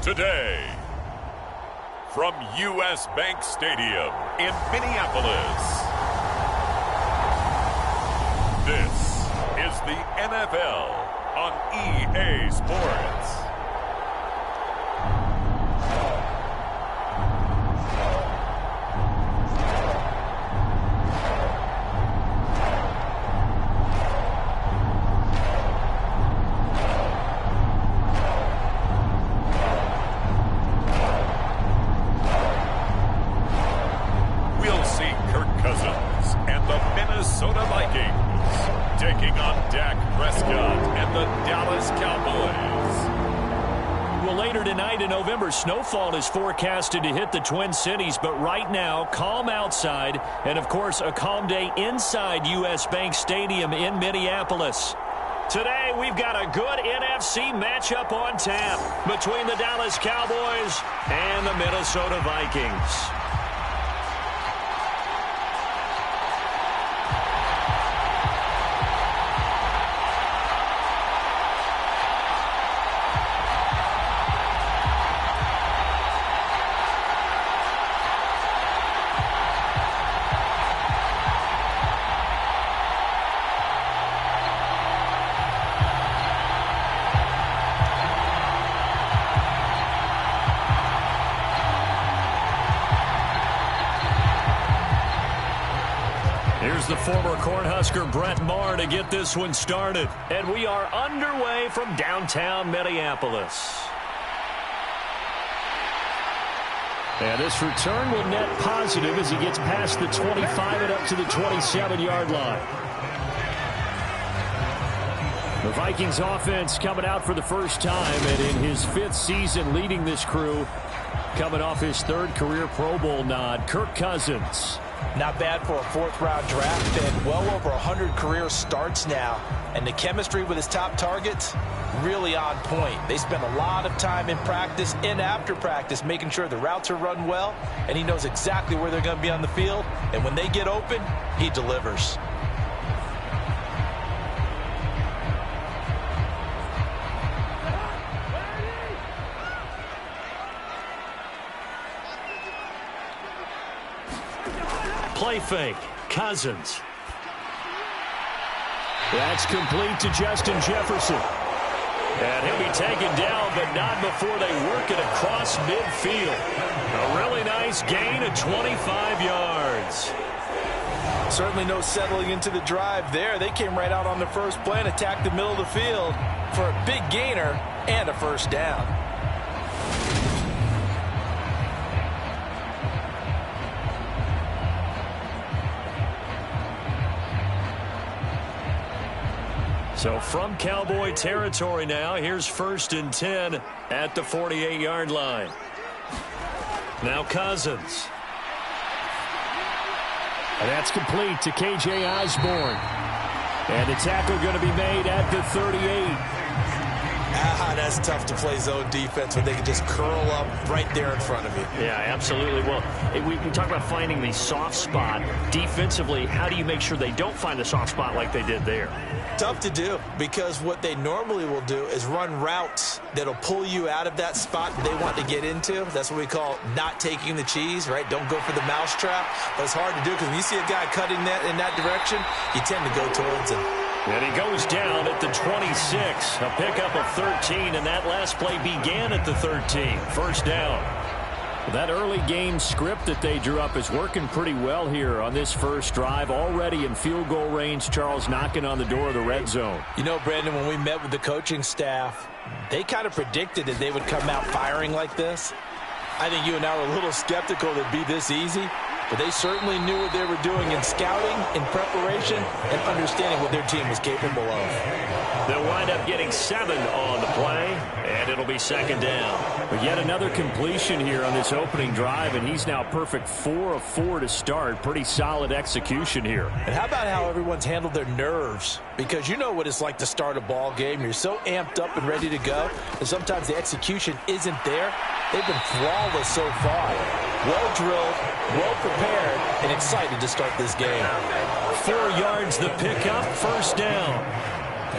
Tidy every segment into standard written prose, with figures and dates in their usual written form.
Today, from U.S. Bank Stadium in Minneapolis, this is the NFL on EA Sports. Snowfall is forecasted to hit the Twin Cities, but right now, calm outside, and of course, a calm day inside U.S. Bank Stadium in Minneapolis. Today, we've got a good NFC matchup on tap between the Dallas Cowboys and the Minnesota Vikings. The former Cornhusker Brett Maher to get this one started. And we are underway from downtown Minneapolis. And this return will net positive as he gets past the 25 and up to the 27-yard line. The Vikings offense coming out for the first time, and in his 5th season leading this crew, coming off his 3rd career Pro Bowl nod, Kirk Cousins. Not bad for a 4th-round draft pick. Well over 100 career starts now. And the chemistry with his top targets, really on point. They spend a lot of time in practice and after practice making sure the routes are run well. And he knows exactly where they're going to be on the field. And when they get open, he delivers. Play fake. Cousins. That's complete to Justin Jefferson. And he'll be taken down, but not before they work it across midfield. A really nice gain of 25 yards. Certainly no settling into the drive there. They came right out on the first play and attacked the middle of the field for a big gainer and a first down. So from Cowboy territory now, here's 1st and 10 at the 48-yard line. Now Cousins. And that's complete to K.J. Osborne. And the tackle going to be made at the 38. That's tough to play zone defense when they can just curl up right there in front of you. Yeah, absolutely. Well, we talk about finding the soft spot. Defensively, how do you make sure they don't find the soft spot like they did there? Tough to do, because what they normally will do is run routes that'll pull you out of that spot they want to get into. That's what we call not taking the cheese, right? Don't go for the mousetrap. But it's hard to do because when you see a guy cutting that in that direction, you tend to go towards him. And he goes down at the 26, a pickup of 13, and that last play began at the 13. First down. That early game script that they drew up is working pretty well here on this first drive. Already in field goal range, Charles knocking on the door of the red zone. You know, Brandon, when we met with the coaching staff, they kind of predicted that they would come out firing like this. I think you and I were a little skeptical that it'd be this easy. But they certainly knew what they were doing in scouting, in preparation, and understanding what their team was capable of. They'll wind up getting 7 on the play, and it'll be 2nd down. But yet another completion here on this opening drive, and he's now perfect 4 of 4 to start. Pretty solid execution here. And how about how everyone's handled their nerves? Because you know what it's like to start a ball game. You're so amped up and ready to go, and sometimes the execution isn't there. They've been flawless so far. Well drilled, well prepared, and excited to start this game. 4 yards the pickup, first down.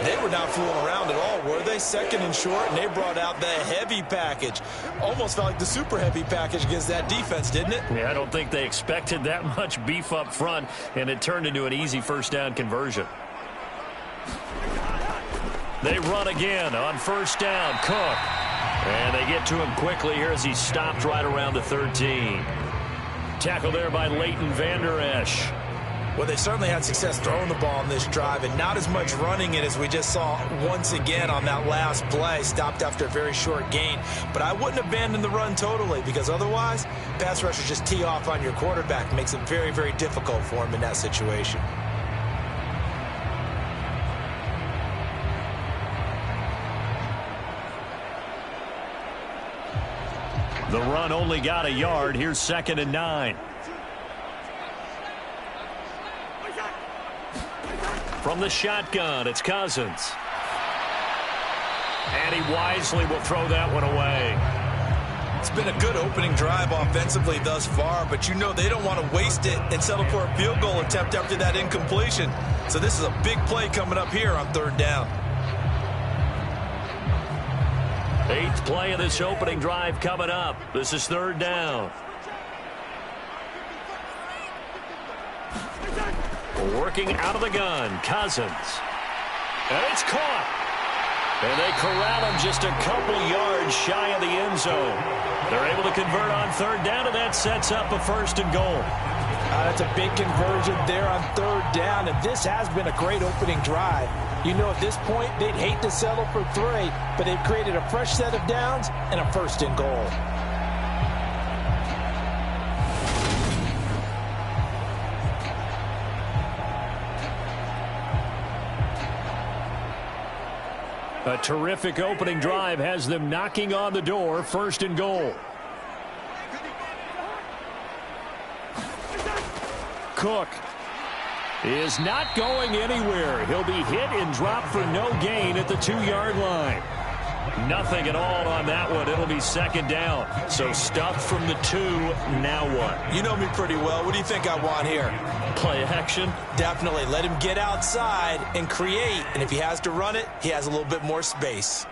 They were not fooling around at all, were they? Second and short, and they brought out the heavy package. Almost felt like the super heavy package against that defense, didn't it? Yeah, I don't think they expected that much beef up front, and it turned into an easy first down conversion. They run again on first down. Cook. And they get to him quickly here as he stopped right around the 13. Tackle there by Leighton Vander Esch. Well, they certainly had success throwing the ball in this drive, and not as much running it as we just saw once again on that last play. Stopped after a very short gain. But I wouldn't abandon the run totally, because otherwise, pass rushers just tee off on your quarterback. It makes it very, very difficult for him in that situation. The run only got a yard. Here's 2nd and 9. From the shotgun, it's Cousins. And he wisely will throw that one away. It's been a good opening drive offensively thus far, but you know they don't want to waste it and settle for a field goal attempt after that incompletion. So this is a big play coming up here on 3rd down. 8th play of this opening drive coming up. This is 3rd down. Working out of the gun, Cousins. And it's caught. And they corral him just a couple yards shy of the end zone. They're able to convert on 3rd down, and that sets up a 1st and goal. That's a big conversion there on 3rd down, and this has been a great opening drive. You know, at this point, they'd hate to settle for 3, but they've created a fresh set of downs and a 1st and goal. A terrific opening drive has them knocking on the door. 1st and goal. Cook is not going anywhere. He'll be hit and dropped for no gain at the 2-yard line. Nothing at all on that one. It'll be 2nd down. So stuffed from the 2. Now what? You know me pretty well. What do you think I want here? Play action? Definitely. Let him get outside and create. And if he has to run it, he has a little bit more space.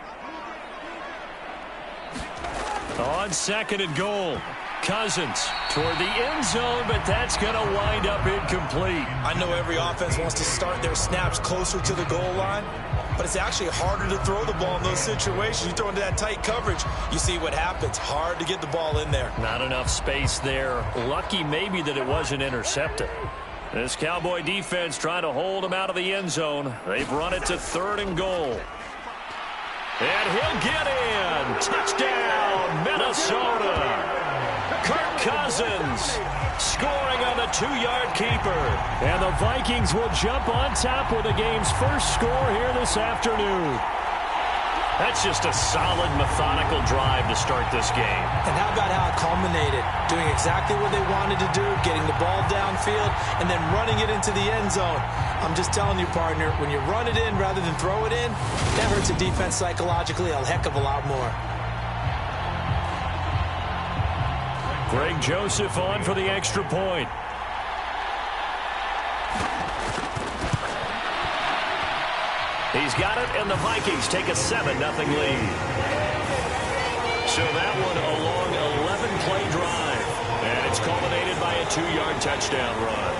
On 2nd and goal. Cousins toward the end zone, but that's going to wind up incomplete. I know every offense wants to start their snaps closer to the goal line, but it's actually harder to throw the ball in those situations. You throw into that tight coverage, you see what happens. Hard to get the ball in there. Not enough space there. Lucky maybe that it wasn't intercepted. This Cowboy defense trying to hold him out of the end zone. They've run it to 3rd and goal. And he'll get in. Touchdown, Minnesota. Kirk Cousins scoring on the 2-yard keeper. And the Vikings will jump on top with the game's first score here this afternoon. That's just a solid, methodical drive to start this game. And how about how it culminated? Doing exactly what they wanted to do, getting the ball downfield, and then running it into the end zone. I'm just telling you, partner, when you run it in rather than throw it in, that hurts a defense psychologically a heck of a lot more. Greg Joseph on for the extra point. He's got it, and the Vikings take a 7-0 lead. So that one a long 11-play drive, and it's culminated by a 2-yard touchdown run.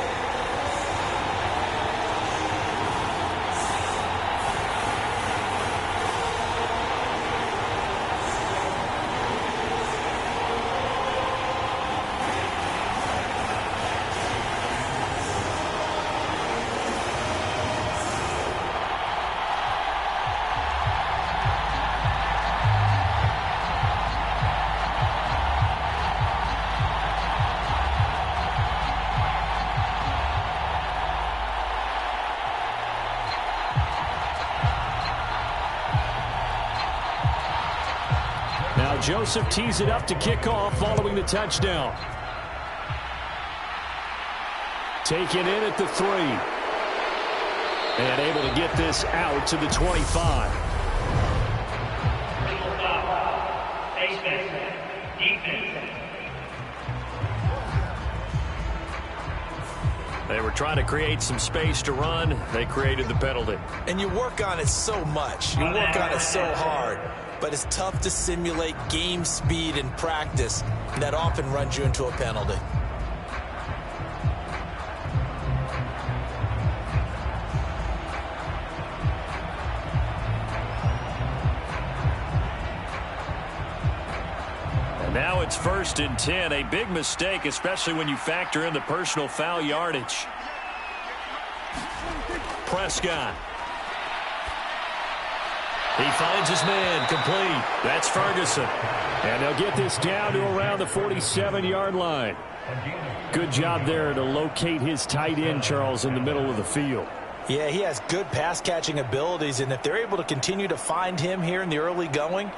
Joseph tees it up to kick off following the touchdown. Taken in at the 3. And able to get this out to the 25. They were trying to create some space to run. They created the penalty. And you work on it so much. You work on it so hard. But it's tough to simulate game speed in practice. And that often runs you into a penalty. Now it's 1st and 10, a big mistake, especially when you factor in the personal foul yardage. Prescott. He finds his man, complete. That's Ferguson. And they'll get this down to around the 47-yard line. Good job there to locate his tight end, Charles, in the middle of the field. Yeah, he has good pass-catching abilities, and if they're able to continue to find him here in the early going,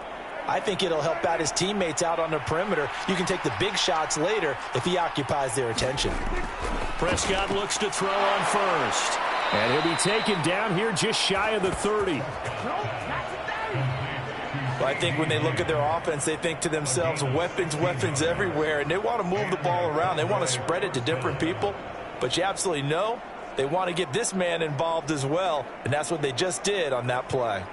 I think it'll help out his teammates out on the perimeter. You can take the big shots later if he occupies their attention. Prescott looks to throw on first. And he'll be taken down here just shy of the 30. Well, I think when they look at their offense, they think to themselves, weapons, weapons everywhere, and they want to move the ball around. They want to spread it to different people. But you absolutely know they want to get this man involved as well, and that's what they just did on that play.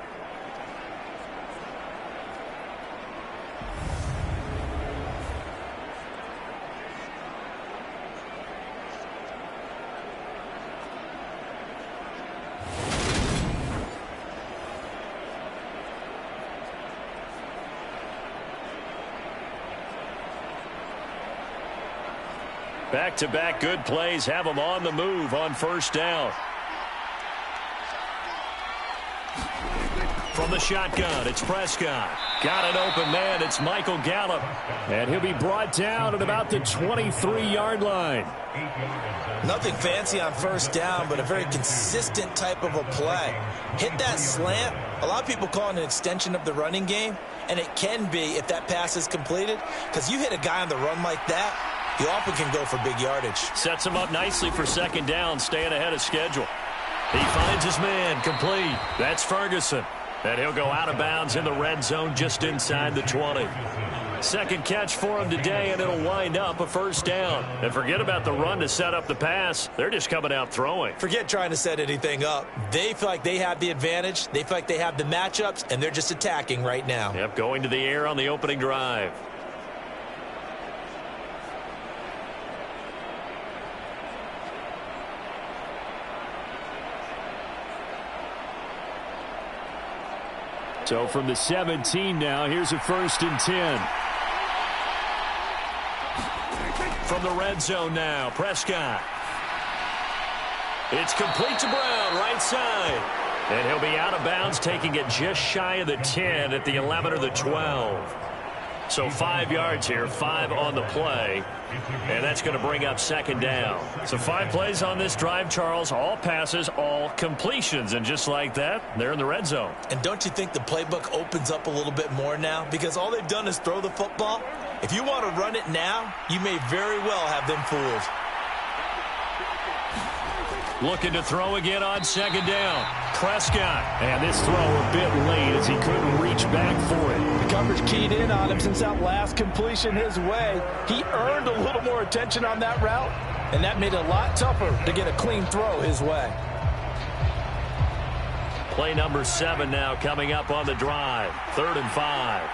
Back-to-back good plays have them on the move on 1st down. From the shotgun, it's Prescott. Got an open man, it's Michael Gallup. And he'll be brought down at about the 23-yard line. Nothing fancy on 1st down, but a very consistent type of a play. Hit that slant. A lot of people call it an extension of the running game, and it can be if that pass is completed, because you hit a guy on the run like that, you often can go for big yardage. Sets him up nicely for 2nd down, staying ahead of schedule. He finds his man, complete. That's Ferguson. And he'll go out of bounds in the red zone just inside the 20. Second catch for him today, and it'll wind up a 1st down. And forget about the run to set up the pass. They're just coming out throwing. Forget trying to set anything up. They feel like they have the advantage. They feel like they have the matchups, and they're just attacking right now. Yep, going to the air on the opening drive. So from the 17 now, here's a 1st and 10. From the red zone now, Prescott. It's complete to Brown, right side. And he'll be out of bounds, taking it just shy of the 10 at the 11 or the 12. So 5 yards here, 5 on the play. And that's going to bring up 2nd down. So 5 plays on this drive, Charles. All passes, all completions. And just like that, they're in the red zone. And don't you think the playbook opens up a little bit more now? Because all they've done is throw the football. If you want to run it now, you may very well have them fooled. Looking to throw again on 2nd down. Prescott. And this throw a bit late as he couldn't reach back for it. The coverage keyed in on him since that last completion his way. He earned a little more attention on that route, and that made it a lot tougher to get a clean throw his way. Play number 7 now coming up on the drive. 3rd and 5.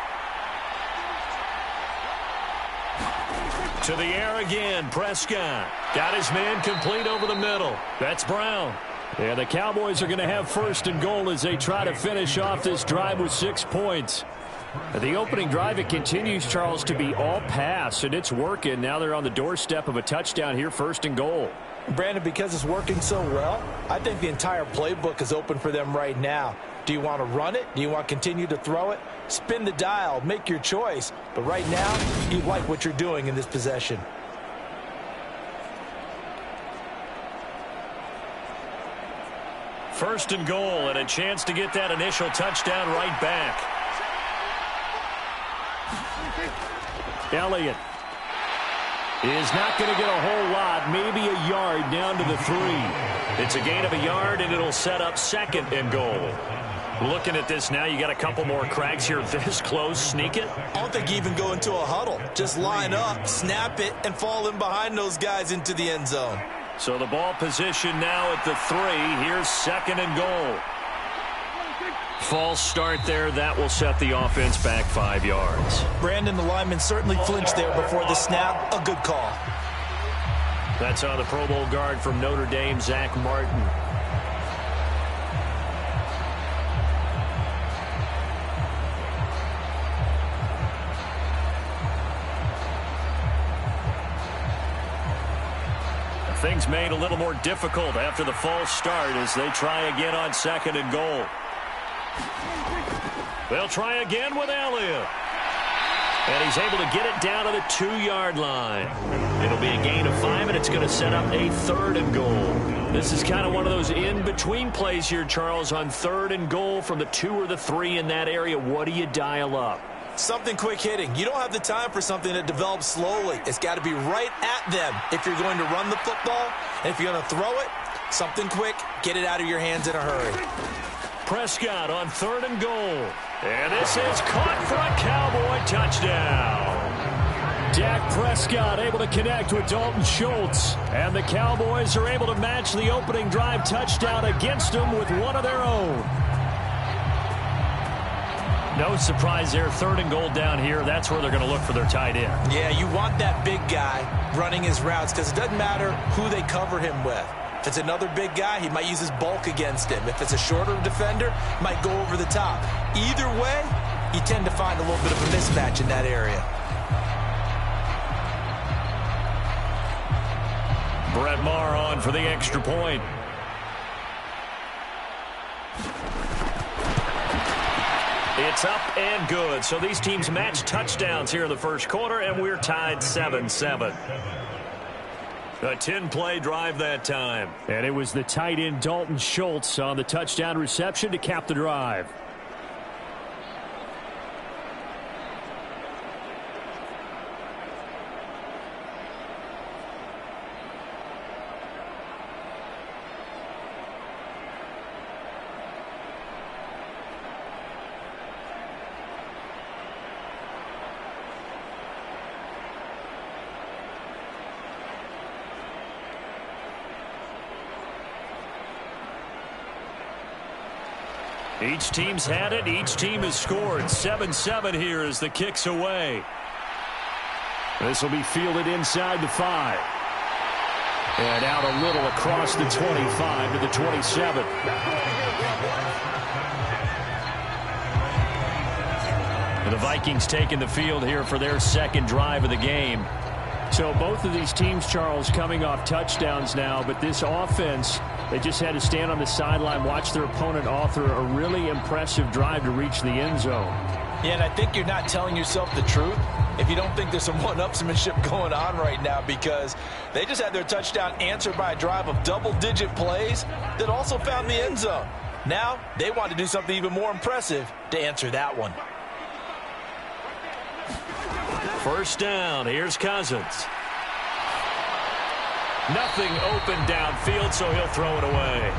To the air again, Prescott. Got his man complete over the middle. That's Brown. And the Cowboys are going to have 1st and goal as they try to finish off this drive with 6 points. The opening drive, it continues, Charles, to be all pass, and it's working. Now they're on the doorstep of a touchdown here, 1st and goal. Brandon, because it's working so well, I think the entire playbook is open for them right now. Do you want to run it? Do you want to continue to throw it? Spin the dial, make your choice. But right now, you like what you're doing in this possession. First and goal, and a chance to get that initial touchdown right back. Elliott is not going to get a whole lot, maybe a yard down to the 3. It's a gain of a yard, and it'll set up 2nd and goal. Looking at this now, you got a couple more cracks here this close. Sneak it? I don't think you even go into a huddle. Just line up, snap it, and fall in behind those guys into the end zone. So the ball position now at the 3. Here's 2nd and goal. False start there. That will set the offense back 5 yards. Brandon, the lineman certainly flinched there before the snap. A good call. That's on the Pro Bowl guard from Notre Dame, Zach Martin. Things made a little more difficult after the false start as they try again on 2nd and goal. They'll try again with Elliott. And he's able to get it down to the 2-yard line. It'll be a gain of 5, and it's going to set up a 3rd and goal. This is kind of one of those in-between plays here, Charles, on 3rd and goal from the 2 or the 3 in that area. What do you dial up? Something quick hitting. You don't have the time for something that develops slowly. It's got to be right at them if you're going to run the football. And if you're going to throw it, something quick, get it out of your hands in a hurry. Prescott on 3rd and goal. And this is caught for a Cowboy touchdown. Dak Prescott able to connect with Dalton Schultz. And the Cowboys are able to match the opening drive touchdown against them with one of their own. No surprise there, 3rd and goal down here. That's where they're going to look for their tight end. Yeah, you want that big guy running his routes because it doesn't matter who they cover him with. If it's another big guy, he might use his bulk against him. If it's a shorter defender, might go over the top. Either way, you tend to find a little bit of a mismatch in that area. Brett Maher on for the extra point. It's up and good. So these teams match touchdowns here in the first quarter, and we're tied 7-7. A 10-play drive that time. And it was the tight end Dalton Schultz on the touchdown reception to cap the drive. Each team's had it. Each team has scored. 7-7 here as the kick's away. This will be fielded inside the 5. And out a little across the 25 to the 27. And the Vikings taking the field here for their 2nd drive of the game. So both of these teams, Charles, coming off touchdowns now, but this offense, they just had to stand on the sideline, watch their opponent author a really impressive drive to reach the end zone. Yeah, and I think you're not telling yourself the truth if you don't think there's some one-upsmanship going on right now, because they just had their touchdown answered by a drive of double-digit plays that also found the end zone. Now they want to do something even more impressive to answer that one. First down. Here's Cousins. Nothing open downfield, so he'll throw it away.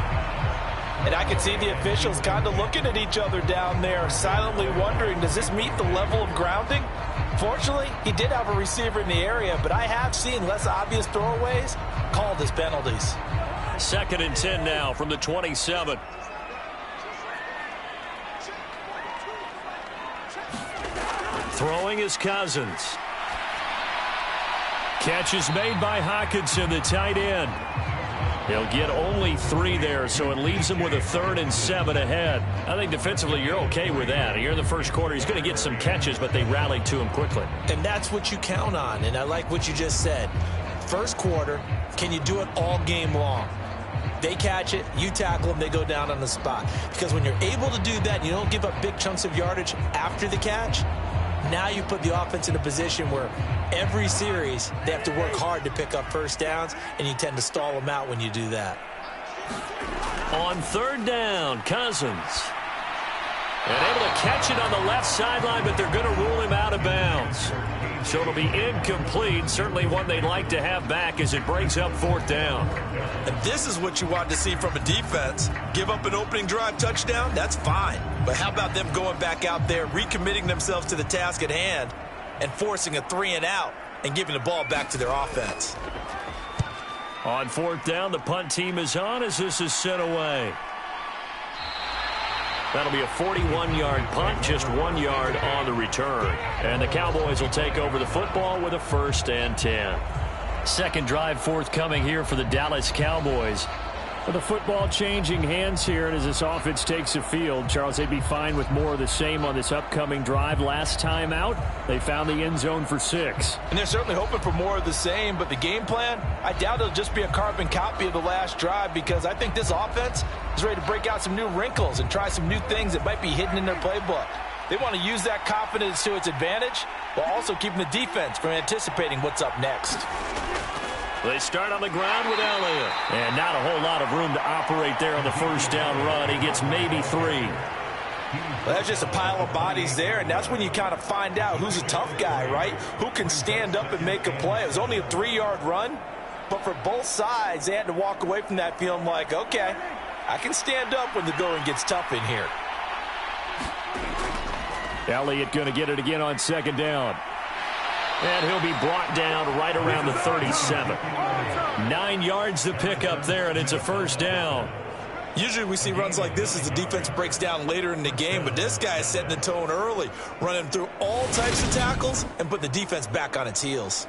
And I can see the officials kind of looking at each other down there, silently wondering, does this meet the level of grounding? Fortunately, he did have a receiver in the area, but I have seen less obvious throwaways called as penalties. 2nd and 10 now from the 27. Throwing is Cousins. Catch is made by Hockenson, the tight end. He'll get only 3 there, so it leaves him with a 3rd and 7 ahead. I think defensively you're okay with that. Here in the first quarter, he's going to get some catches, but they rallied to him quickly. And that's what you count on, and I like what you just said. First quarter, can you do it all game long? They catch it, you tackle them, they go down on the spot. Because when you're able to do that, you don't give up big chunks of yardage after the catch. Now you put the offense in a position where every series they have to work hard to pick up first downs, and you tend to stall them out when you do that. On 3rd down, Cousins. And able to catch it on the left sideline, but they're going to rule him out of bounds. So it'll be incomplete. Certainly one they'd like to have back as it breaks up 4th down. And this is what you want to see from a defense. Give up an opening drive touchdown, that's fine. But how about them going back out there, recommitting themselves to the task at hand, and forcing a 3 and out and giving the ball back to their offense? On fourth down, the punt team is on as this is sent away. That'll be a 41-yard punt, just 1 yard on the return. And the Cowboys will take over the football with a 1st and 10. Second drive forthcoming here for the Dallas Cowboys. Well, the football changing hands here, and as this offense takes the field, Charles, they'd be fine with more of the same on this upcoming drive. Last time out, they found the end zone for 6. And they're certainly hoping for more of the same, but the game plan, I doubt it'll just be a carbon copy of the last drive, because I think this offense is ready to break out some new wrinkles and try some new things that might be hidden in their playbook. They want to use that confidence to its advantage, while also keeping the defense from anticipating what's up next. They start on the ground with Elliott. And not a whole lot of room to operate there on the first down run. He gets maybe 3. Well, that's just a pile of bodies there, and that's when you kind of find out who's a tough guy, right? Who can stand up and make a play. It was only a 3-yard run, but for both sides, they had to walk away from that feeling like, okay, I can stand up when the going gets tough in here. Elliott going to get it again on second down. And he'll be brought down right around the 37. 9 yards to pick up there, and it's a first down. Usually we see runs like this as the defense breaks down later in the game, but this guy is setting the tone early, running through all types of tackles and put the defense back on its heels.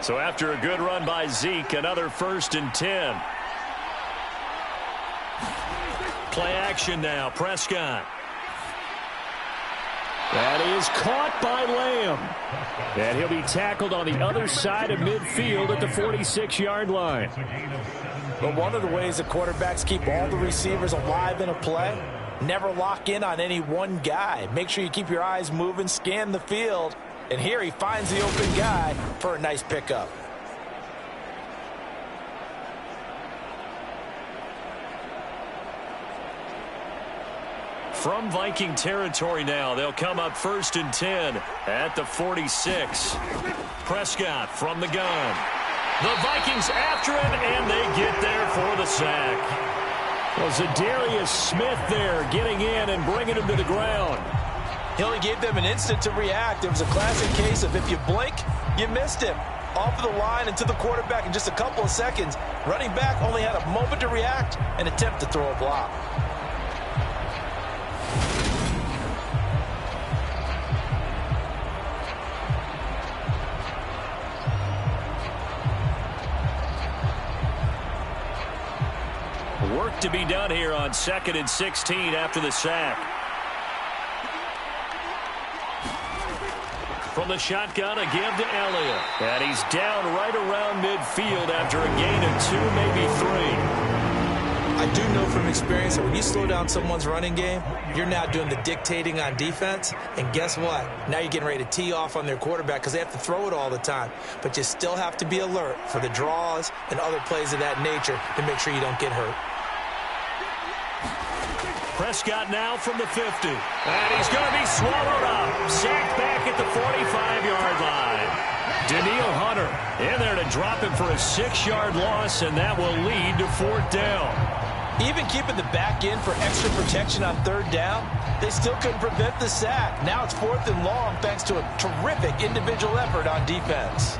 So after a good run by Zeke, another 1st and 10. Play action now. Prescott. That is caught by Lamb. And he'll be tackled on the other side of midfield at the 46-yard line. But one of the ways the quarterbacks keep all the receivers alive in a play, never lock in on any one guy. Make sure you keep your eyes moving, scan the field. And here he finds the open guy for a nice pickup. From Viking territory now, they'll come up 1st and 10 at the 46. Prescott from the gun. The Vikings after him, and they get there for the sack. Well, Zadarius Smith there getting in and bringing him to the ground. He only gave them an instant to react. It was a classic case of if you blink, you missed him. Off of the line and to the quarterback in just a couple of seconds. Running back only had a moment to react and attempt to throw a block. Work to be done here on 2nd and 16 after the sack. From the shotgun, a give to Elliott. And he's down right around midfield after a gain of 2, maybe 3. I do know from experience that when you slow down someone's running game, you're now doing the dictating on defense. And guess what? Now you're getting ready to tee off on their quarterback because they have to throw it all the time. But you still have to be alert for the draws and other plays of that nature to make sure you don't get hurt. Prescott now from the 50. And he's going to be swallowed up. Sacked back at the 45-yard line. Daniil Hunter in there to drop him for a 6-yard loss, and that will lead to 4th down. Even keeping the back in for extra protection on 3rd down, they still couldn't prevent the sack. Now it's 4th and long thanks to a terrific individual effort on defense.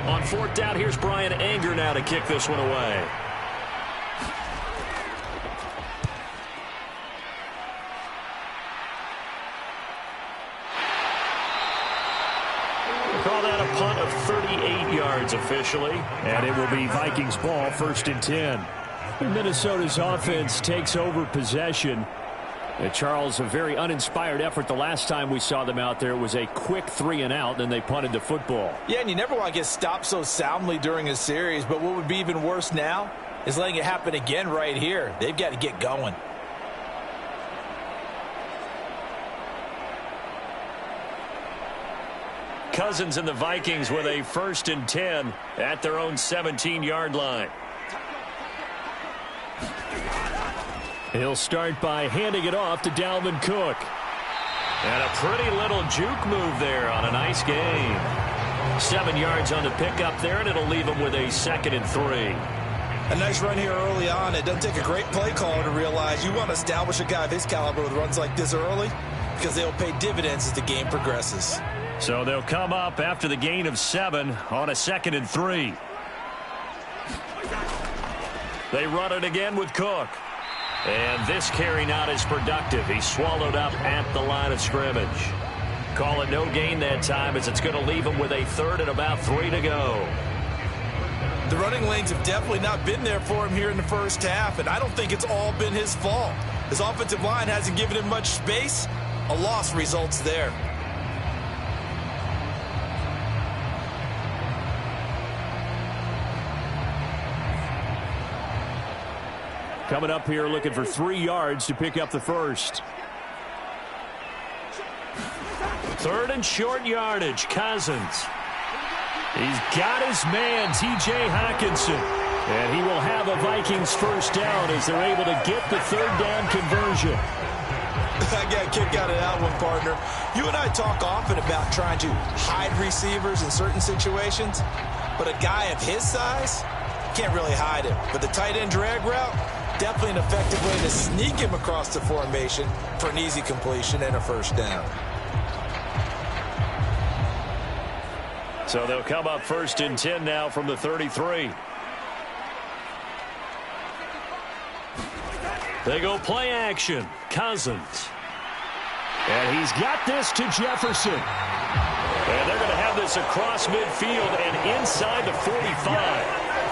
On 4th down, here's Brian Anger now to kick this one away. We'll call that a punt of 38 yards officially. And it will be Vikings ball, 1st and 10. Minnesota's offense takes over possession. Charles, a very uninspired effort the last time we saw them out there. It was a quick 3 and out, and they punted the football. Yeah, and you never want to get stopped so soundly during a series, but what would be even worse now is letting it happen again right here. They've got to get going. Cousins and the Vikings with a 1st and 10 at their own 17-yard line. He'll start by handing it off to Dalvin Cook. And a pretty little juke move there on a nice game. 7 yards on the pickup there, and it'll leave him with a 2nd and 3. A nice run here early on. It doesn't take a great play caller to realize you want to establish a guy of his caliber with runs like this early, because they'll pay dividends as the game progresses. So they'll come up after the gain of 7 on a 2nd and 3. They run it again with Cook. And this carry not as productive. He's swallowed up at the line of scrimmage. Call it no gain that time, as it's going to leave him with a 3rd and about 3 to go. The running lanes have definitely not been there for him here in the first half, and I don't think it's all been his fault. His offensive line hasn't given him much space. A loss results there. Coming up here looking for 3 yards to pick up the first. 3rd and short yardage. Cousins. He's got his man, T.J. Hawkinson. And he will have a Vikings first down as they're able to get the 3rd down conversion. I got a kick out of that one, partner. You and I talk often about trying to hide receivers in certain situations, but a guy of his size can't really hide him. But the tight end drag route, definitely an effective way to sneak him across the formation for an easy completion and a first down. So they'll come up 1st and 10 now from the 33. They go play action. Cousins. And he's got this to Jefferson. And they're going to have this across midfield and inside the 45.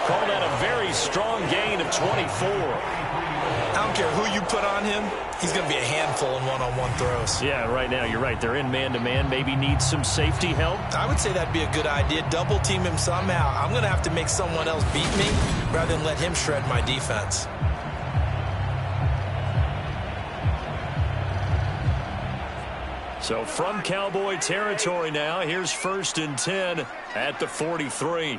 Call that a very strong gain of 24. I don't care who you put on him. He's going to be a handful in one-on-one throws. Yeah, right now you're right. They're in man-to-man. Maybe needs some safety help. I would say that'd be a good idea. Double team him somehow. I'm going to have to make someone else beat me rather than let him shred my defense. So from Cowboy territory now, here's 1st and 10 at the 43.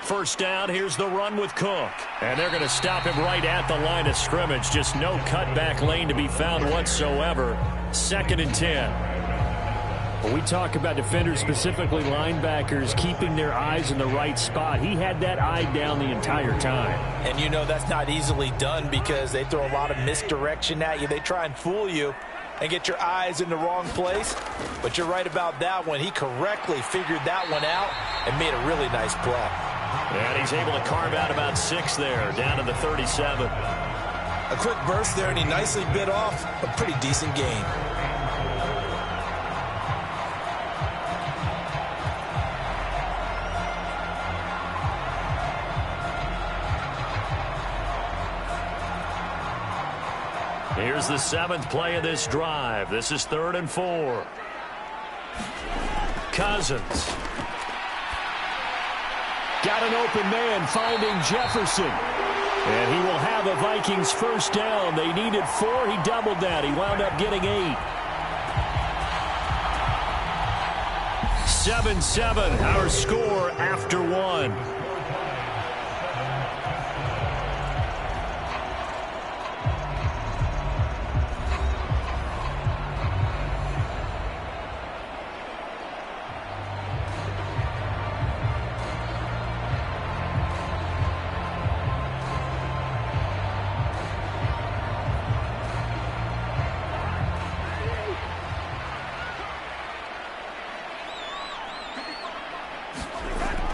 First down, here's the run with Cook. And they're going to stop him right at the line of scrimmage. Just no cutback lane to be found whatsoever. 2nd and 10. When we talk about defenders, specifically linebackers, keeping their eyes in the right spot, he had that eye down the entire time. And you know that's not easily done because they throw a lot of misdirection at you. They try and fool you and get your eyes in the wrong place. But you're right about that one. He correctly figured that one out and made a really nice play. And he's able to carve out about 6 there, down to the 37. A quick burst there, and he nicely bit off a pretty decent gain. Here's the 7th play of this drive. This is 3rd and 4. Cousins. Got an open man finding Jefferson. And he will have a Vikings first down. They needed 4. He doubled that. He wound up getting 8. 7-7, our score after 1.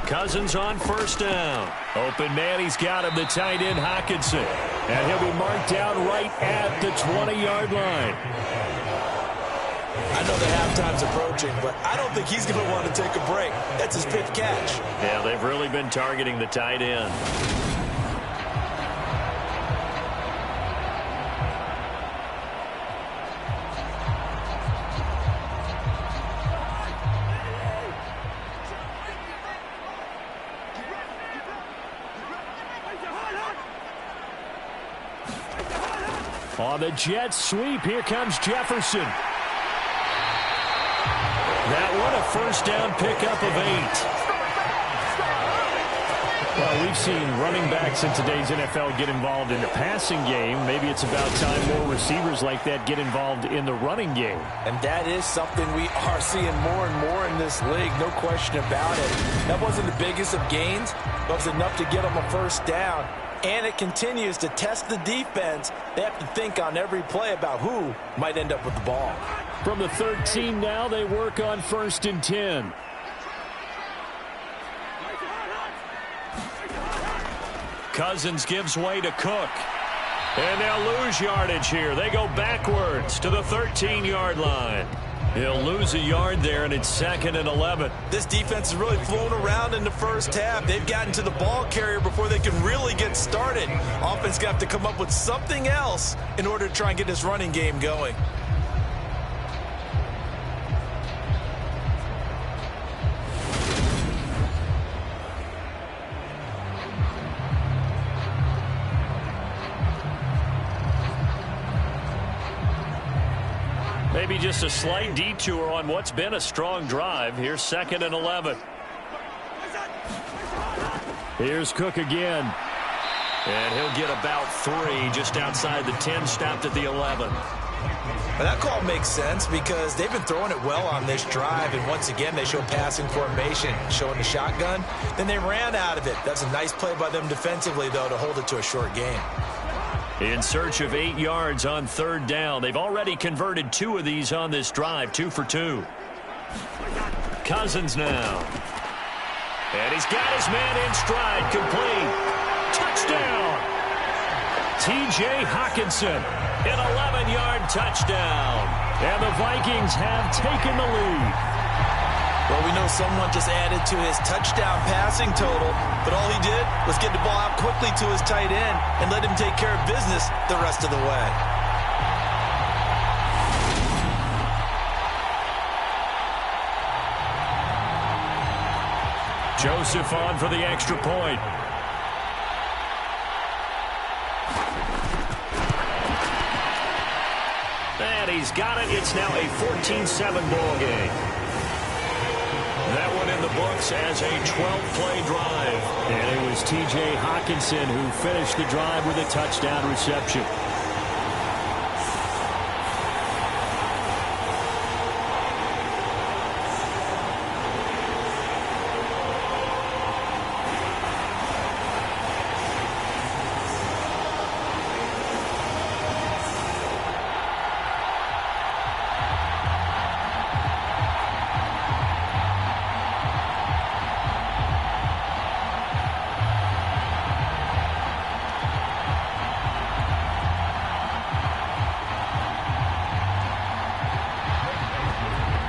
Cousins on first down. Open man, he's got him, the tight end Hawkinson. And he'll be marked down right at the 20-yard line. I know the halftime's approaching, but I don't think he's going to want to take a break. That's his 5th catch. Yeah, they've really been targeting the tight end. On the jet sweep, here comes Jefferson. That one a first down pickup of 8. Well, we've seen running backs in today's NFL get involved in the passing game. Maybe it's about time more receivers like that get involved in the running game. And that is something we are seeing more and more in this league, no question about it. That wasn't the biggest of gains, but it was enough to get them a first down. And it continues to test the defense. They have to think on every play about who might end up with the ball. From the 13 now, they work on 1st and 10. Cousins gives way to Cook. And they'll lose yardage here. They go backwards to the 13-yard line. He'll lose a yard there, and it's 2nd and 11. This defense is really flown around in the first half. They've gotten to the ball carrier before they can really get started. Offense got to come up with something else in order to try and get this running game going. Maybe just a slight detour on what's been a strong drive. Here's 2nd and 11. Here's Cook again. And he'll get about 3 just outside the 10, stopped at the 11. But that call makes sense because they've been throwing it well on this drive, and once again they show passing formation, showing the shotgun. Then they ran out of it. That's a nice play by them defensively, though, to hold it to a short game. In search of 8 yards on 3rd down. They've already converted 2 of these on this drive, 2 for 2. Cousins now. And he's got his man in stride, complete. Touchdown! T.J. Hawkinson, an 11-yard touchdown. And the Vikings have taken the lead. Well, we know someone just added to his touchdown passing total, but all he did was get the ball out quickly to his tight end and let him take care of business the rest of the way. Joseph on for the extra point. And he's got it. It's now a 14-7 ball game. That one in the books as a 12-play drive. And it was T.J. Hawkinson who finished the drive with a touchdown reception.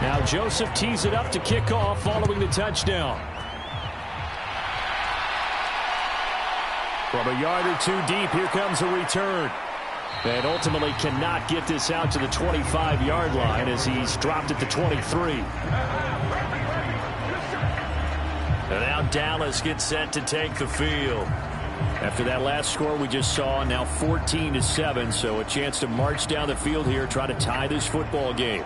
Now Joseph tees it up to kick off following the touchdown. From a yard or 2 deep, here comes a return. And ultimately cannot get this out to the 25-yard line as he's dropped at the 23. And now Dallas gets set to take the field. After that last score we just saw, now 14-7, so a chance to march down the field here, try to tie this football game.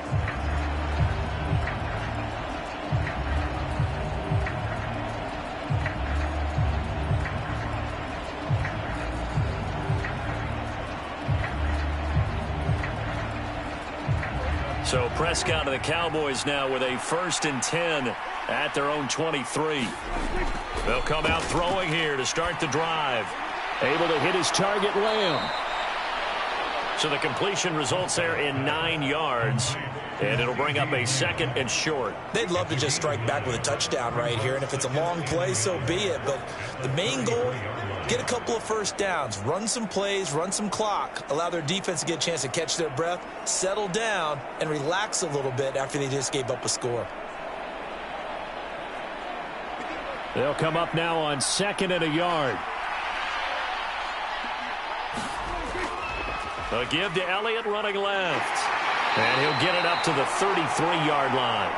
So Prescott of the Cowboys now with a 1st and 10 at their own 23. They'll come out throwing here to start the drive. Able to hit his target, Lamb. So the completion results there in 9 yards. And it'll bring up a 2nd and short. They'd love to just strike back with a touchdown right here. And if it's a long play, so be it. But the main goal, get a couple of first downs, run some plays, run some clock, allow their defense to get a chance to catch their breath, settle down, and relax a little bit after they just gave up a score. They'll come up now on 2nd and a yard. A give to Elliott running left. And he'll get it up to the 33-yard line.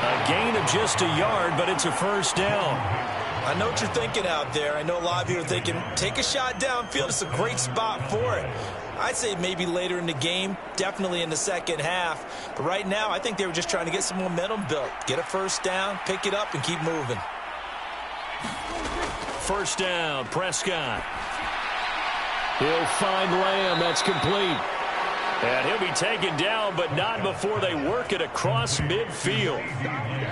A gain of just a yard, but it's a first down. I know what you're thinking out there. I know a lot of you are thinking, take a shot downfield. It's a great spot for it. I'd say maybe later in the game, definitely in the second half. But right now, I think they were just trying to get some momentum built. Get a first down, pick it up, and keep moving. first down. Prescott. He'll find Lamb. That's complete. And he'll be taken down, but not before they work it across midfield.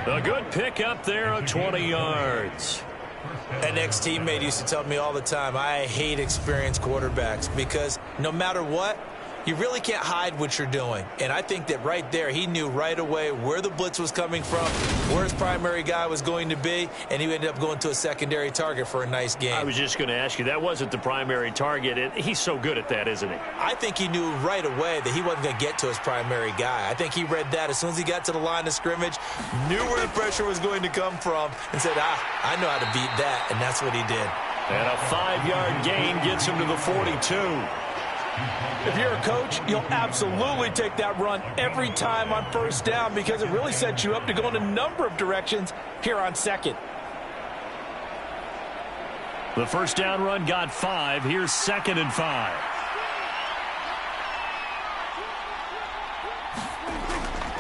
A good pickup there of 20 yards. An ex-teammate used to tell me all the time, I hate experienced quarterbacks because no matter what, you really can't hide what you're doing. And I think that right there, he knew right away where the blitz was coming from, where his primary guy was going to be, and he ended up going to a secondary target for a nice game. I was just going to ask you, that wasn't the primary target. He's so good at that, isn't he? I think he knew right away that he wasn't going to get to his primary guy. I think he read that as soon as he got to the line of scrimmage, knew where the pressure was going to come from, and said, I know how to beat that, and that's what he did. And a 5-yard gain gets him to the 42. If you're a coach, you'll absolutely take that run every time on first down because it really sets you up to go in a number of directions here on second. The first down run got 5. Here's 2nd and 5.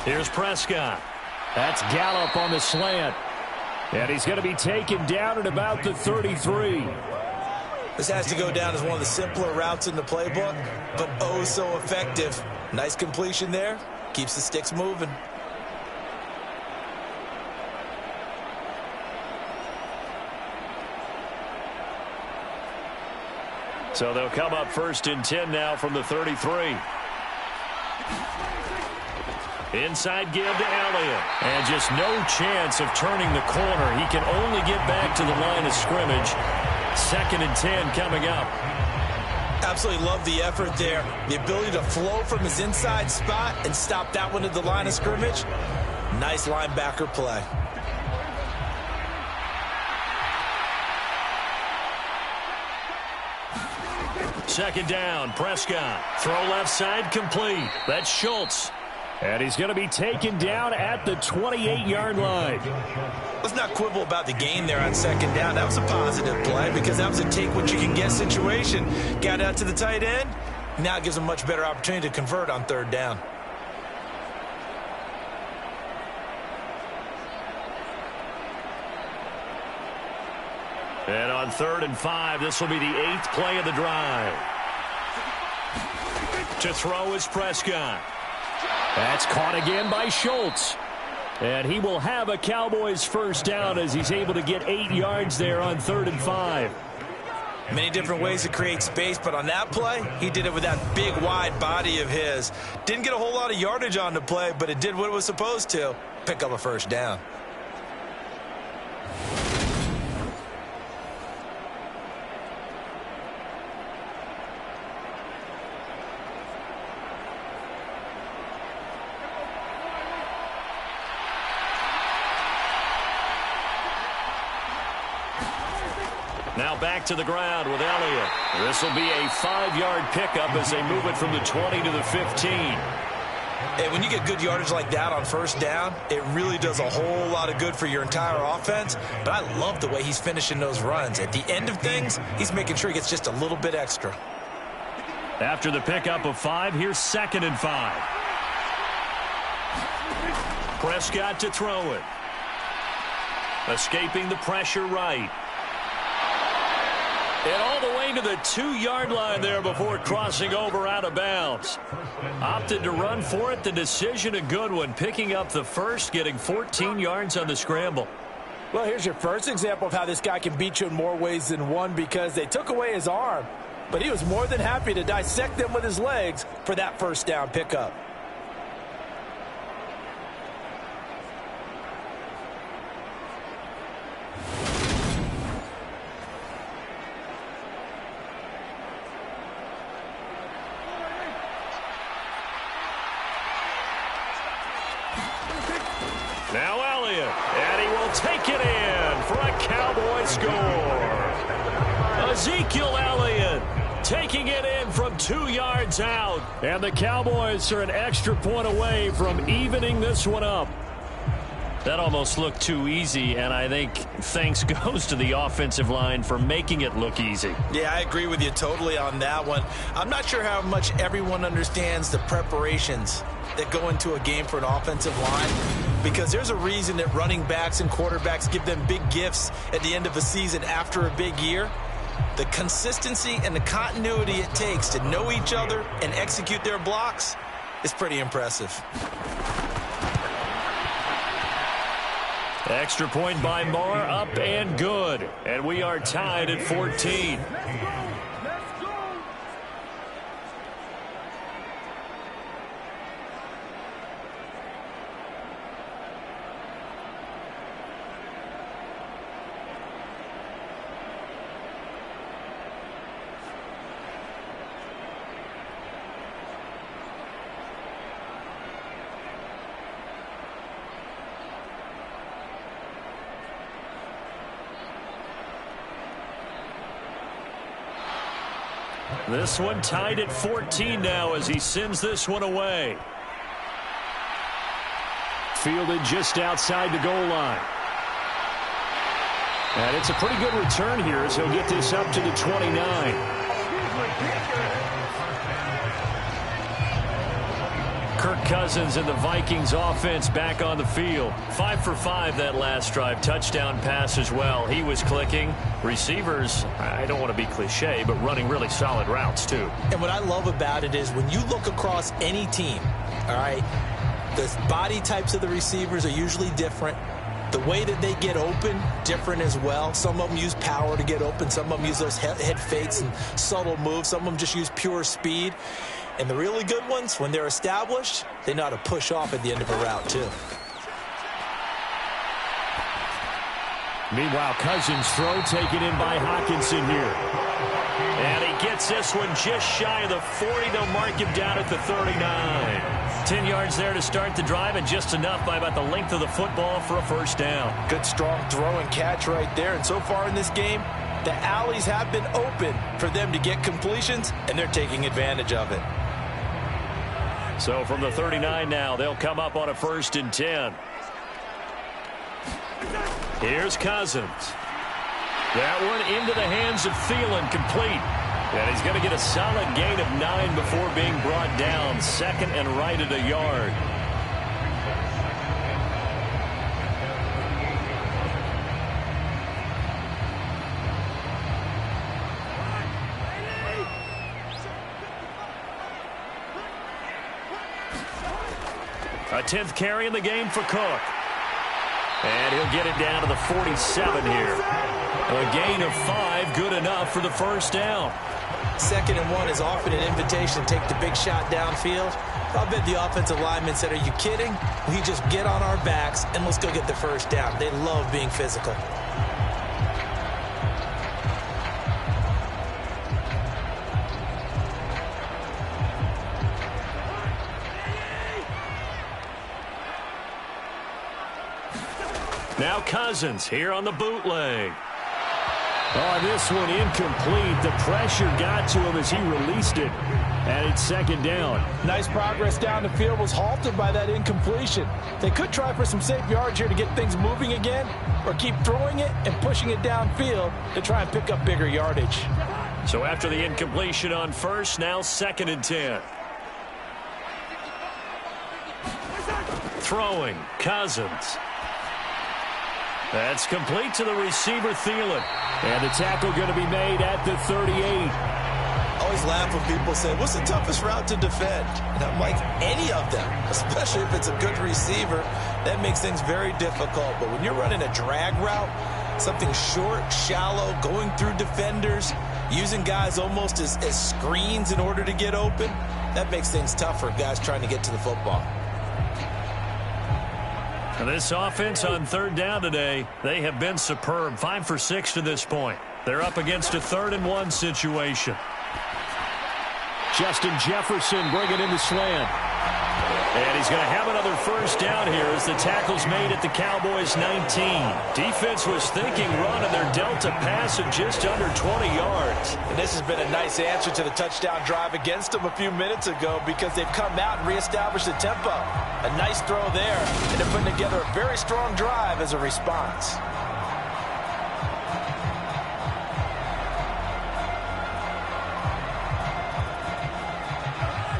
Here's Prescott. That's Gallup on the slant. And he's going to be taken down at about the 33. This has to go down as one of the simpler routes in the playbook, but oh so effective. Nice completion there. Keeps the sticks moving. So they'll come up 1st and 10 now from the 33. Inside give to Elliott. And just no chance of turning the corner. He can only get back to the line of scrimmage. 2nd and 10 coming up. Absolutely love the effort there. The ability to flow from his inside spot and stop that one at the line of scrimmage. Nice linebacker play. Second down, Prescott. Throw left side complete. That's Schultz. And he's going to be taken down at the 28-yard line. Let's not quibble about the gain there on second down. That was a positive play because that was a take-what-you-can-get situation. Got out to the tight end. Now it gives him a much better opportunity to convert on 3rd down. And on 3rd and 5, this will be the 8th play of the drive. To throw is Prescott. That's caught again by Schultz. And he will have a Cowboys first down as he's able to get 8 yards there on 3rd and 5. Many different ways to create space, but on that play, he did it with that big, wide body of his. Didn't get a whole lot of yardage on the play, but it did what it was supposed to. Pick up a first down. Now back to the ground with Elliott. This will be a 5-yard pickup as they move it from the 20 to the 15. And when you get good yardage like that on first down, it really does a whole lot of good for your entire offense. But I love the way he's finishing those runs. At the end of things, he's making sure he gets just a little bit extra. After the pickup of 5, here's 2nd and 5. Prescott to throw it. Escaping the pressure right. And all the way to the 2-yard line there before crossing over out of bounds. Opted to run for it. The decision a good one. Picking up the first, getting 14 yards on the scramble. Well, here's your first example of how this guy can beat you in more ways than one because they took away his arm. But he was more than happy to dissect them with his legs for that first down pickup. Now Elliott, and he will take it in for a Cowboy score. Ezekiel Elliott taking it in from 2 yards out. And the Cowboys are an extra point away from evening this one up. That almost looked too easy, and I think thanks goes to the offensive line for making it look easy. Yeah, I agree with you totally on that one. I'm not sure how much everyone understands the preparations that go into a game for an offensive line. because there's a reason that running backs and quarterbacks give them big gifts at the end of a season after a big year. The consistency and the continuity it takes to know each other and execute their blocks is pretty impressive. Extra point by Moore, up and good. And we are tied at 14. This one tied at 14 now as he sends this one away. Fielded just outside the goal line. And it's a pretty good return here as he'll get this up to the 29. Kirk Cousins and the Vikings offense back on the field. 5 for 5 that last drive. Touchdown pass as well. He was clicking. Receivers, I don't want to be cliche, but running really solid routes too. And what I love about it is when you look across any team, all right, the body types of the receivers are usually different. The way that they get open, different as well. Some of them use power to get open. Some of them use those head fakes and subtle moves. Some of them just use pure speed. And the really good ones, when they're established, they know how to push off at the end of a route, too. Meanwhile, Cousins' throw taken in by Hawkinson here. And he gets this one just shy of the 40. They'll mark him down at the 39. 10 yards there to start the drive, and just enough by about the length of the football for a first down. Good, strong throw and catch right there. And so far in this game, the alleys have been open for them to get completions, and they're taking advantage of it. So from the 39 now, they'll come up on a 1st and 10. Here's Cousins. That one into the hands of Thielen, complete. And he's going to get a solid gain of 9 before being brought down. 2nd and right at a yard. A 10th carry in the game for Cook. And he'll get it down to the 47 here. A gain of 5, good enough for the first down. 2nd and 1 is often an invitation to take the big shot downfield. I bet the offensive lineman said, are you kidding? We just get on our backs and let's go get the first down. They love being physical. Now Cousins here on the bootleg. Oh, this one incomplete. The pressure got to him as he released it. And it's 2nd down. Nice progress down the field, was halted by that incompletion. They could try for some safe yards here to get things moving again, or keep throwing it and pushing it downfield to try and pick up bigger yardage. So after the incompletion on 1st, now 2nd and 10. Throwing, Cousins. That's complete to the receiver, Thielen. And the tackle going to be made at the 38. I always laugh when people say, what's the toughest route to defend? And I'm like, any of them, especially if it's a good receiver. That makes things very difficult. But when you're running a drag route, something short, shallow, going through defenders, using guys almost as screens in order to get open, that makes things tough for guys trying to get to the football. This offense on 3rd down today, they have been superb. 5 for 6 to this point. They're up against a 3rd and 1 situation. Justin Jefferson bringing in the slant. And he's going to have another first down here as the tackle's made at the Cowboys 19. Defense was thinking run, and they're dealt a pass of just under 20 yards. And this has been a nice answer to the touchdown drive against them a few minutes ago, because they've come out and reestablished the tempo. A nice throw there, and they're putting together a very strong drive as a response.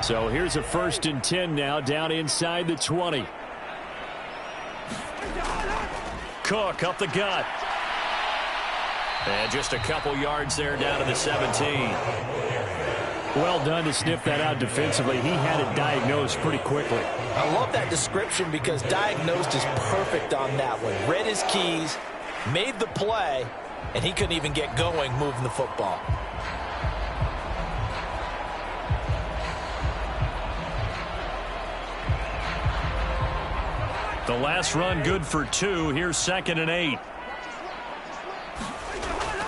So here's a 1st and 10 now, down inside the 20. Cook up the gut. And just a couple yards there down to the 17. Well done to sniff that out defensively. He had it diagnosed pretty quickly. I love that description because diagnosed is perfect on that one. Read his keys, made the play, and he couldn't even get going moving the football. The last run good for 2. Here's 2nd and 8.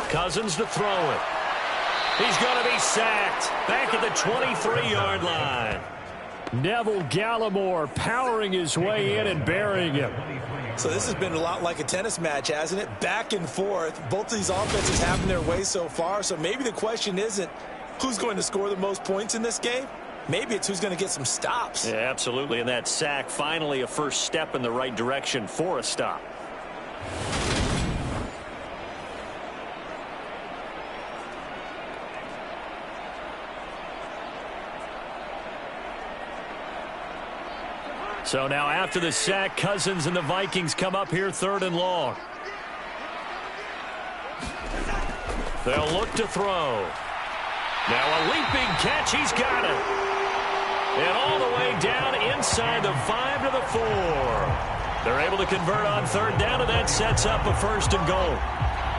Cousins to throw it. He's going to be sacked back at the 23-yard line. Neville Gallimore powering his way in and burying him. So this has been a lot like a tennis match, hasn't it? Back and forth. Both of these offenses having their way so far. So maybe the question isn't who's going to score the most points in this game. Maybe it's who's going to get some stops. Yeah, absolutely. And that sack, finally a first step in the right direction for a stop. So now after the sack, Cousins and the Vikings come up here 3rd and long. They'll look to throw. Now a leaping catch. He's got it. And all the way down inside the 5 to the 4. They're able to convert on 3rd down, and that sets up a 1st and goal.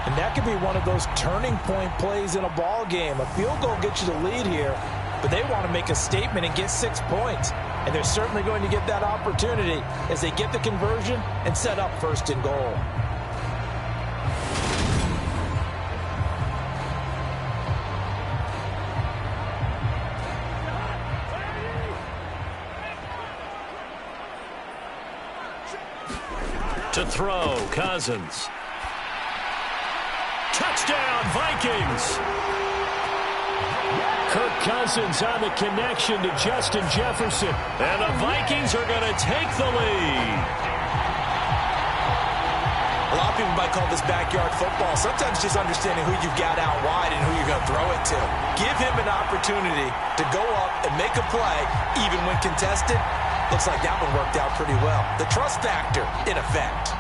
And that could be one of those turning point plays in a ball game. A field goal gets you the lead here, but they want to make a statement and get 6 points. And they're certainly going to get that opportunity as they get the conversion and set up 1st and goal. To throw, Cousins. Touchdown, Vikings! Kirk Cousins on the connection to Justin Jefferson. And the Vikings are going to take the lead. A lot of people might call this backyard football. Sometimes just understanding who you've got out wide and who you're going to throw it to. Give him an opportunity to go up and make a play, even when contested. Looks like that one worked out pretty well. The trust factor in effect.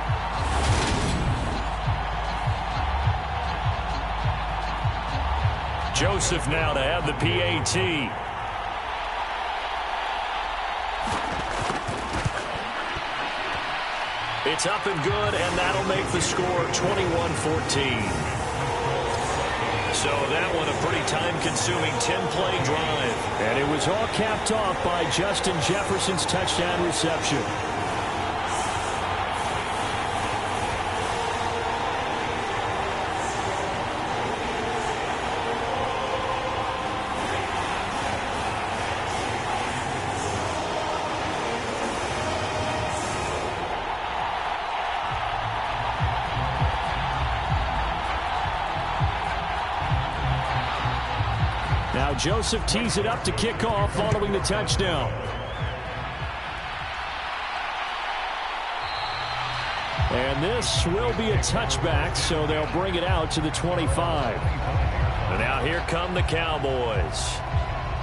Joseph now to have the PAT. It's up and good, and that'll make the score 21-14. So that one a pretty time-consuming 10-play drive. And it was all capped off by Justin Jefferson's touchdown reception. Now Joseph tees it up to kick off following the touchdown. And this will be a touchback, so they'll bring it out to the 25. And now here come the Cowboys.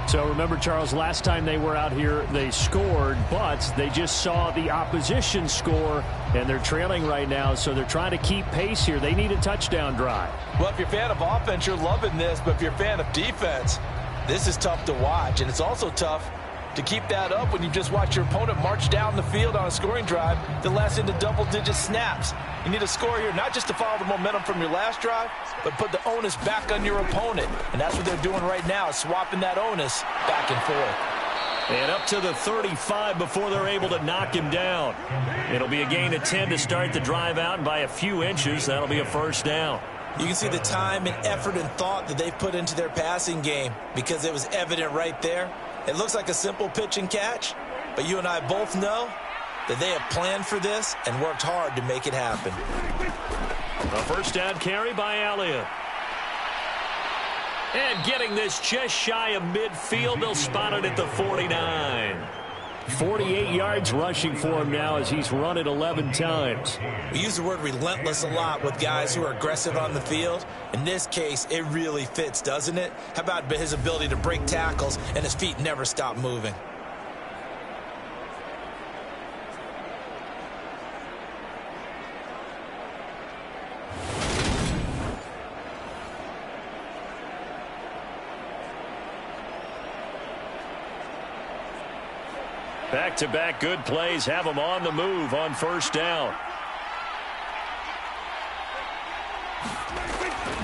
So remember, Charles, last time they were out here, they scored, but they just saw the opposition score, and they're trailing right now, so they're trying to keep pace here. They need a touchdown drive. Well, if you're a fan of offense, you're loving this, but if you're a fan of defense, this is tough to watch, and it's also tough to keep that up when you just watch your opponent march down the field on a scoring drive that lasts into double-digit snaps. You need a score here, not just to follow the momentum from your last drive, but put the onus back on your opponent. And that's what they're doing right now, swapping that onus back and forth. And up to the 35 before they're able to knock him down. It'll be a gain of 10 to start the drive out, and by a few inches, that'll be a 1st down. You can see the time and effort and thought that they've put into their passing game because it was evident right there. It looks like a simple pitch and catch, but you and I both know that they have planned for this and worked hard to make it happen. A 1st down carry by Elliott. And getting this just shy of midfield, they'll spot it at the 49. 48 yards rushing for him now as he's run it 11 times. We use the word relentless a lot with guys who are aggressive on the field. In this case, it really fits, doesn't it? How about his ability to break tackles and his feet never stop moving? Back-to-back good plays have them on the move on first down.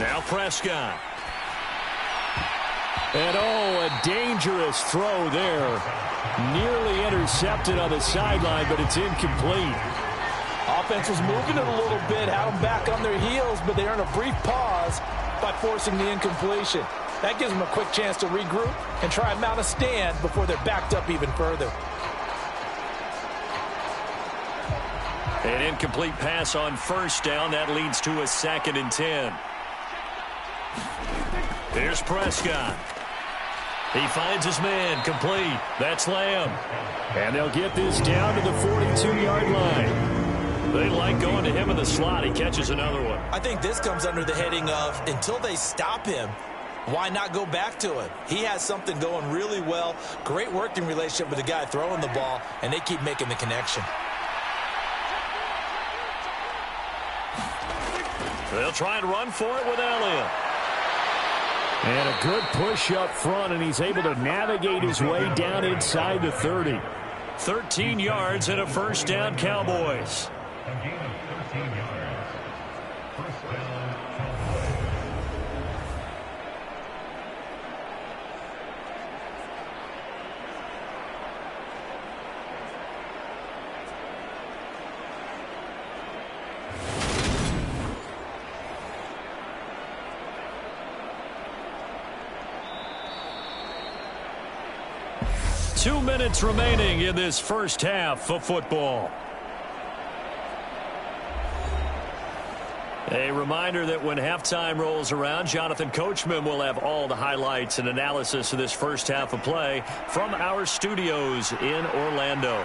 Now Prescott. And a dangerous throw there. Nearly intercepted on the sideline, but it's incomplete. Offense was moving it a little bit, had them back on their heels, but they earned a brief pause by forcing the incompletion. That gives them a quick chance to regroup and try and mount a stand before they're backed up even further. An incomplete pass on first down. That leads to a 2nd and 10. Here's Prescott. He finds his man, complete. That's Lamb. And they'll get this down to the 42-yard line. They like going to him in the slot. He catches another one. I think this comes under the heading of, until they stop him, why not go back to it? He has something going really well. Great working relationship with the guy throwing the ball, and they keep making the connection. They'll try and run for it with Elliott. And a good push up front, and he's able to navigate his way down inside the 30. 13 yards and a first down, Cowboys. Two minutes remaining in this first half of football. A reminder that when halftime rolls around, Jonathan Coachman will have all the highlights and analysis of this first half of play from our studios in Orlando.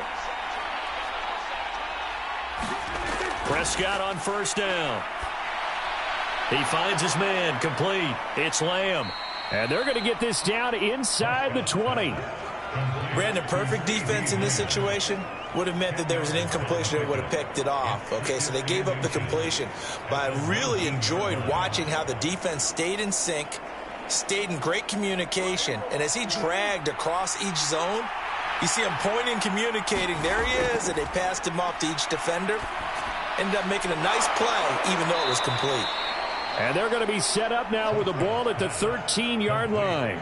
Prescott on first down. He finds his man, complete. It's Lamb. And they're going to get this down inside the 20. Brandon, perfect defense in this situation would have meant that there was an incompletion. They would have picked it off. Okay, so they gave up the completion. But I really enjoyed watching how the defense stayed in sync, stayed in great communication. And as he dragged across each zone, you see him pointing, communicating. There he is, and they passed him off to each defender. Ended up making a nice play, even though it was complete. And they're going to be set up now with the ball at the 13-yard line.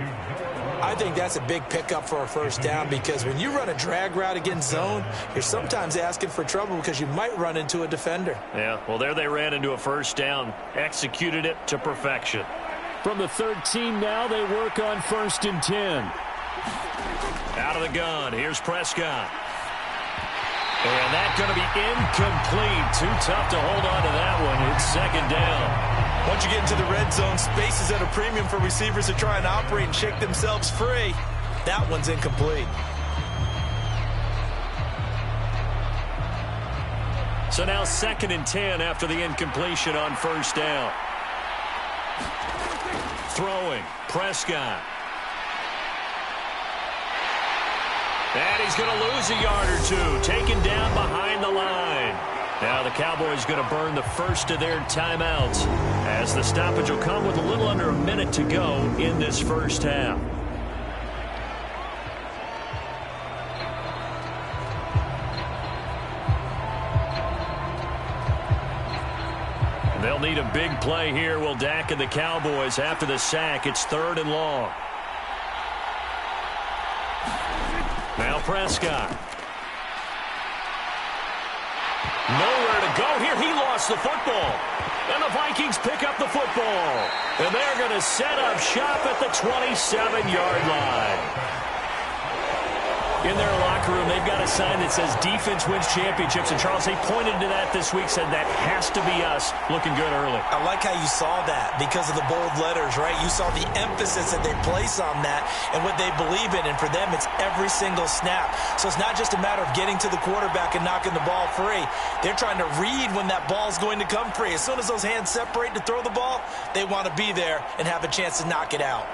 I think that's a big pickup for a first down, because when you run a drag route against zone, you're sometimes asking for trouble because you might run into a defender. Yeah, well, there they ran into a first down, executed it to perfection. From the 13 now, they work on 1st and 10. Out of the gun, here's Prescott. And that's going to be incomplete. Too tough to hold on to that one. It's 2nd down. Once you get into the red zone, space is at a premium for receivers to try and operate and shake themselves free. That one's incomplete. So now 2nd and 10 after the incompletion on first down. Throwing, Prescott. And he's going to lose a yard or two. Taken down behind the line. Now the Cowboys going to burn the first of their timeouts, as the stoppage will come with a little under a minute to go in this first half. They'll need a big play here, will Dak and the Cowboys after the sack. It's 3rd and long. Now Prescott. Nowhere to go here. He lost the football. And the Vikings pick up the football. And they're going to set up shop at the 27-yard line. In their locker room, they've got a sign that says defense wins championships. And, Charles, they pointed to that this week, said that has to be us. Looking good early. I like how you saw that because of the bold letters, right? You saw the emphasis that they place on that and what they believe in. And for them, it's every single snap. So it's not just a matter of getting to the quarterback and knocking the ball free. They're trying to read when that ball's going to come free. As soon as those hands separate to throw the ball, they want to be there and have a chance to knock it out.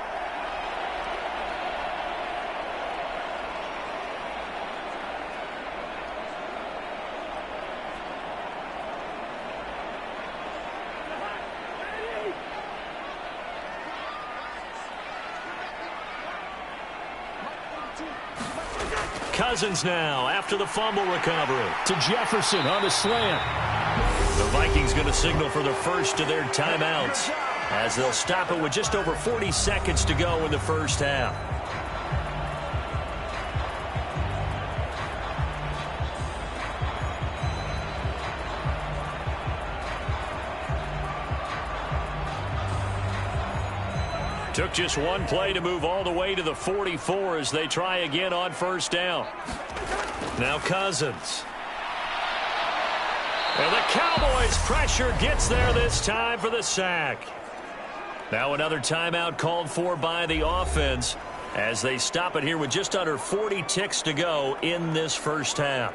Cousins now after the fumble recovery. To Jefferson on the slant. The Vikings going to signal for the first of their timeouts as they'll stop it with just over 40 seconds to go in the first half. Took just one play to move all the way to the 44 as they try again on first down. Now Cousins. And the Cowboys pressure gets there this time for the sack. Now another timeout called for by the offense as they stop it here with just under 40 ticks to go in this first half.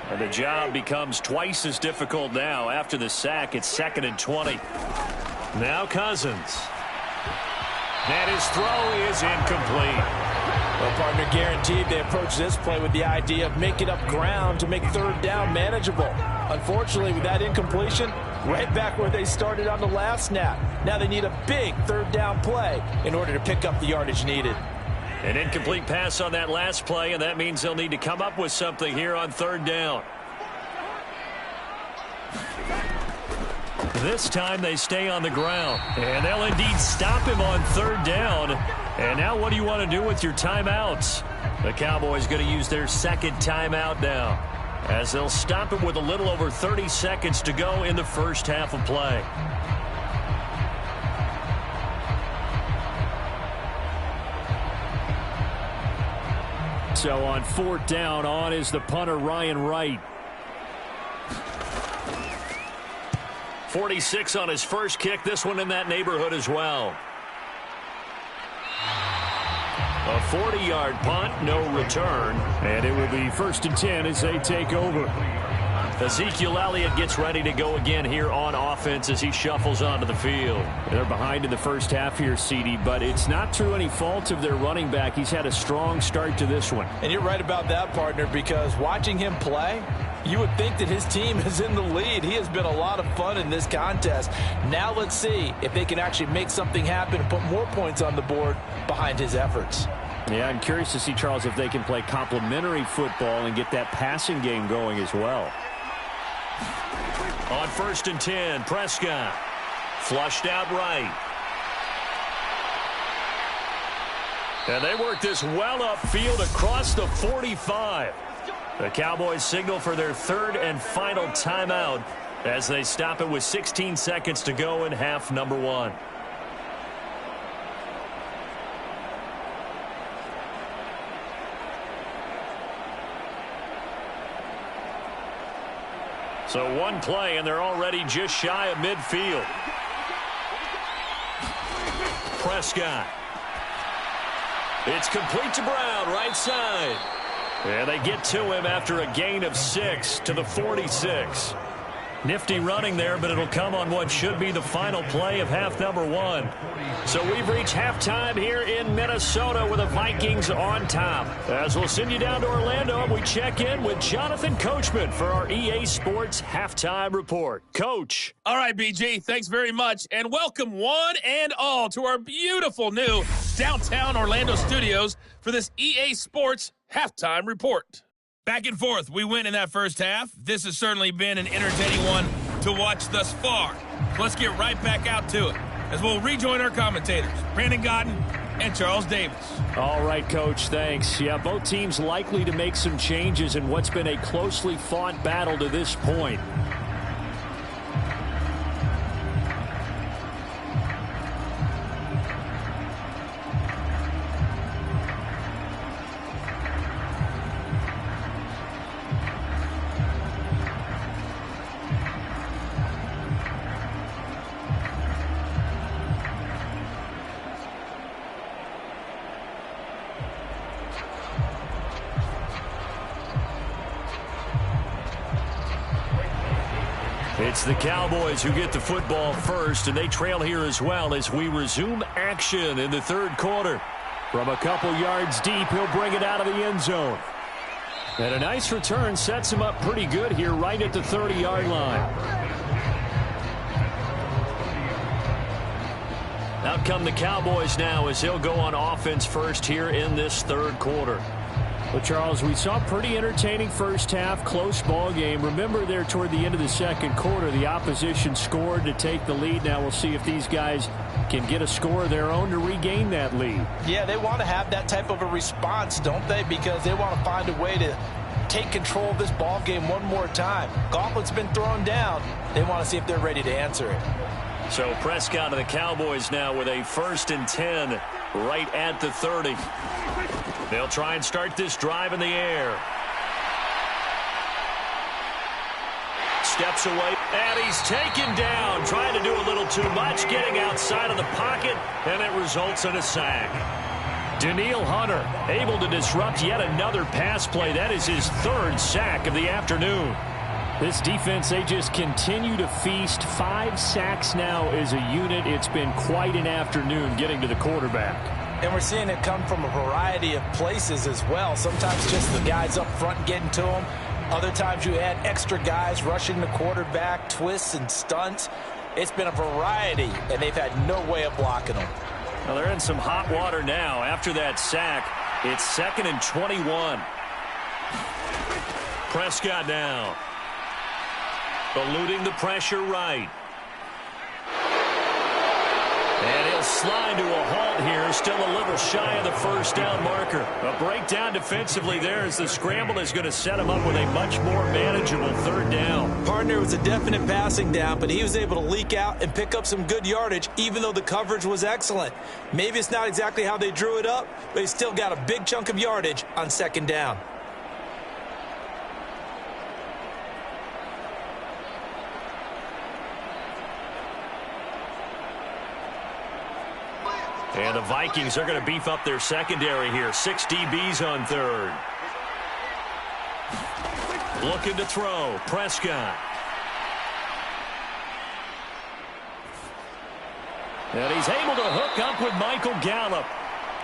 And the job becomes twice as difficult now. After the sack, it's 2nd and 20. Now Cousins. And his throw is incomplete. Well, partner, guaranteed they approach this play with the idea of making up ground to make third down manageable. Unfortunately, with that incompletion, right back where they started on the last snap. Now they need a big third down play in order to pick up the yardage needed. An incomplete pass on that last play, and that means they'll need to come up with something here on third down. This time they stay on the ground, and they'll indeed stop him on third down. And now what do you want to do with your timeouts? The Cowboys going to use their second timeout now as they'll stop it with a little over 30 seconds to go in the first half of play. So on fourth down, on is the punter, Ryan Wright. 46 on his first kick. This one in that neighborhood as well. A 40-yard punt, no return. And it will be 1st and 10 as they take over. Ezekiel Elliott gets ready to go again here on offense as he shuffles onto the field. They're behind in the first half here, CD, but it's not through any fault of their running back. He's had a strong start to this one. And you're right about that, partner, because watching him play, you would think that his team is in the lead. He has been a lot of fun in this contest. Now let's see if they can actually make something happen and put more points on the board behind his efforts. Yeah, I'm curious to see, Charles, if they can play complementary football and get that passing game going as well. On 1st and 10, Prescott flushed out right. And they work this well upfield across the 45. The Cowboys signal for their third and final timeout as they stop it with 16 seconds to go in half number 1. So one play, and they're already just shy of midfield. Prescott. It's complete to Brown, right side. And they get to him after a gain of 6 to the 46. Nifty running there, but it'll come on what should be the final play of half number 1. So we've reached halftime here in Minnesota with the Vikings on top. As we'll send you down to Orlando, and we check in with Jonathan Coachman for our EA Sports Halftime Report. Coach. All right, BG, thanks very much, and welcome one and all to our beautiful new downtown Orlando studios for this EA Sports Halftime Report. Back and forth, we win in that first half. This has certainly been an entertaining one to watch thus far. So let's get right back out to it as we'll rejoin our commentators, Brandon Godden and Charles Davis. All right, Coach, thanks. Yeah, both teams likely to make some changes in what's been a closely fought battle to this point. It's the Cowboys who get the football first, and they trail here as well as we resume action in the third quarter. From a couple yards deep, he'll bring it out of the end zone. And a nice return sets him up pretty good here right at the 30-yard line. Out come the Cowboys now as he'll go on offense first here in this third quarter. Well, Charles, we saw a pretty entertaining first half, close ball game. Remember there toward the end of the second quarter, the opposition scored to take the lead. Now we'll see if these guys can get a score of their own to regain that lead. Yeah, they want to have that type of a response, don't they? Because they want to find a way to take control of this ball game one more time. Gauntlet's been thrown down. They want to see if they're ready to answer it. So Prescott of the Cowboys now with a 1st and 10 right at the 30. They'll try and start this drive in the air. Steps away, and he's taken down. Trying to do a little too much, getting outside of the pocket, and it results in a sack. Danielle Hunter able to disrupt yet another pass play. That is his 3rd sack of the afternoon. This defense, they just continue to feast. 5 sacks now as a unit. It's been quite an afternoon getting to the quarterback. And we're seeing it come from a variety of places as well. Sometimes just the guys up front getting to them. Other times you add extra guys rushing the quarterback, twists and stunts. It's been a variety, and they've had no way of blocking them. Well, they're in some hot water now. After that sack, it's 2nd and 21. Prescott now. Eluding the pressure right. And he'll slide to a halt here. Still a little shy of the 1st down marker. A breakdown defensively there as the scramble is going to set him up with a much more manageable 3rd down. Partner was a definite passing down, but he was able to leak out and pick up some good yardage, even though the coverage was excellent. Maybe it's not exactly how they drew it up, but he still got a big chunk of yardage on 2nd down. And the Vikings are going to beef up their secondary here. 6 DBs on 3rd. Looking to throw. Prescott. And he's able to hook up with Michael Gallup.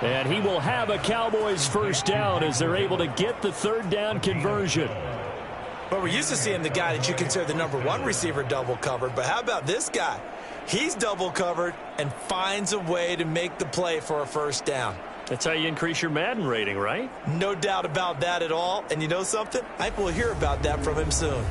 And he will have a Cowboys 1st down as they're able to get the 3rd down conversion. But we're used to seeing the guy that you consider the #1 receiver double covered. But how about this guy? He's double covered and finds a way to make the play for a 1st down. That's how you increase your Madden rating, right? No doubt about that at all. And you know something? I think we'll hear about that from him soon.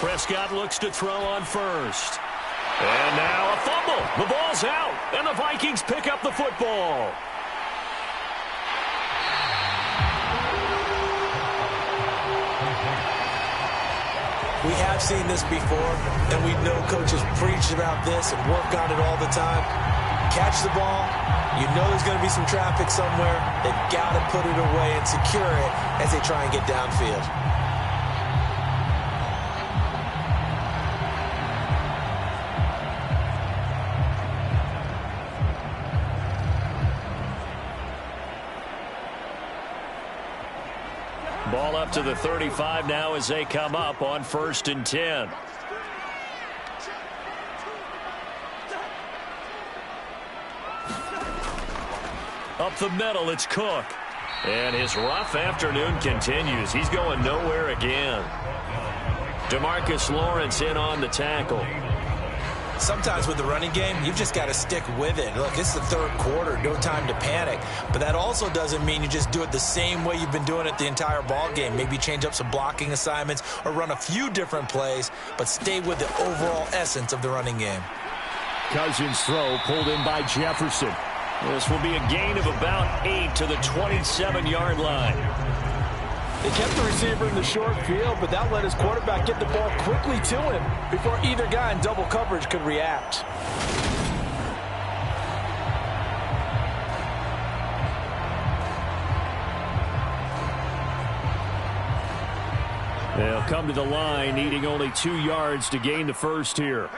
Prescott looks to throw on 1st. And now a fumble. The ball's out, and the Vikings pick up the football. We have seen this before, and we know coaches preach about this and work on it all the time. Catch the ball. You know there's going to be some traffic somewhere. They've got to put it away and secure it as they try and get downfield. Ball up to the 35 now as they come up on 1st and 10. Up the middle, it's Cook. And his rough afternoon continues. He's going nowhere again. DeMarcus Lawrence in on the tackle. Sometimes with the running game, you've just got to stick with it. Look, it's the 3rd quarter, no time to panic. But that also doesn't mean you just do it the same way you've been doing it the entire ball game. Maybe change up some blocking assignments or run a few different plays, but stay with the overall essence of the running game. Cousins' throw pulled in by Jefferson. This will be a gain of about 8 to the 27-yard line. They kept the receiver in the short field, but that let his quarterback get the ball quickly to him before either guy in double coverage could react. They'll come to the line, needing only 2 yards to gain the 1st here.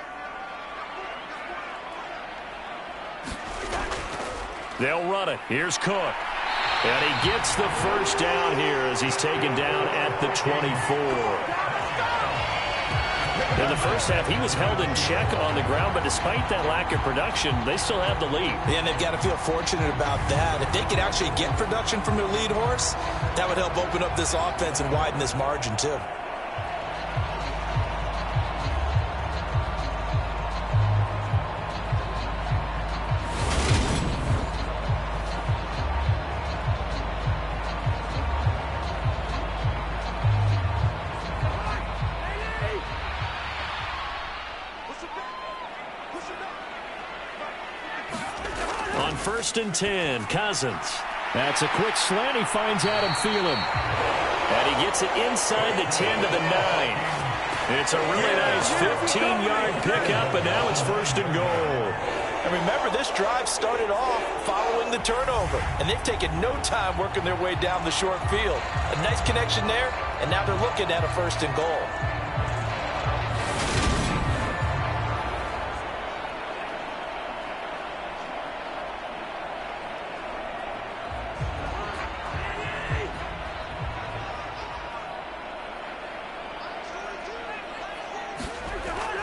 They'll run it. Here's Cook. And he gets the first down here as he's taken down at the 24. In the first half, he was held in check on the ground, but despite that lack of production, they still have the lead. Yeah, and they've got to feel fortunate about that. If they could actually get production from their lead horse, that would help open up this offense and widen this margin, too. On 1st and 10, Cousins. That's a quick slant. He finds Adam Thielen. And he gets it inside the 10 to the 9. It's a really nice 15-yard pickup, and now it's 1st and goal. And remember, this drive started off following the turnover, and they've taken no time working their way down the short field. A nice connection there, and now they're looking at a 1st and goal.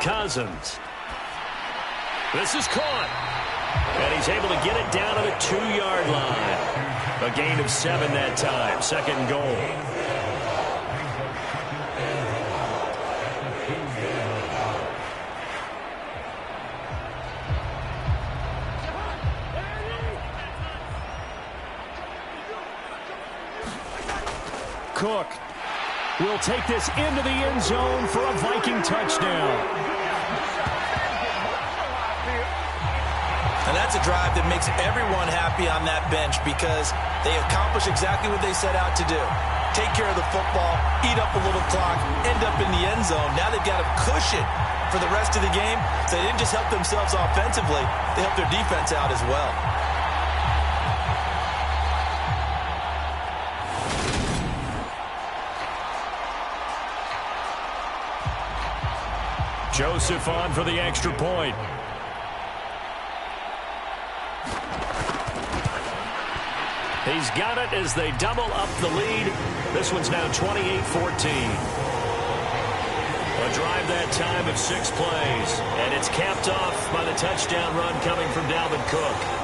Cousins. This is caught. And he's able to get it down to the 2-yard line. A gain of 7 that time. 2nd and goal. Cook will take this into the end zone for a Viking touchdown. And that's a drive that makes everyone happy on that bench because they accomplish exactly what they set out to do. Take care of the football, eat up a little clock, end up in the end zone. Now they've got a cushion for the rest of the game. So they didn't just help themselves offensively, they helped their defense out as well. Joseph on for the extra point. He's got it as they double up the lead. This one's now 28-14. A drive that time of 6 plays. And it's capped off by the touchdown run coming from Dalvin Cook.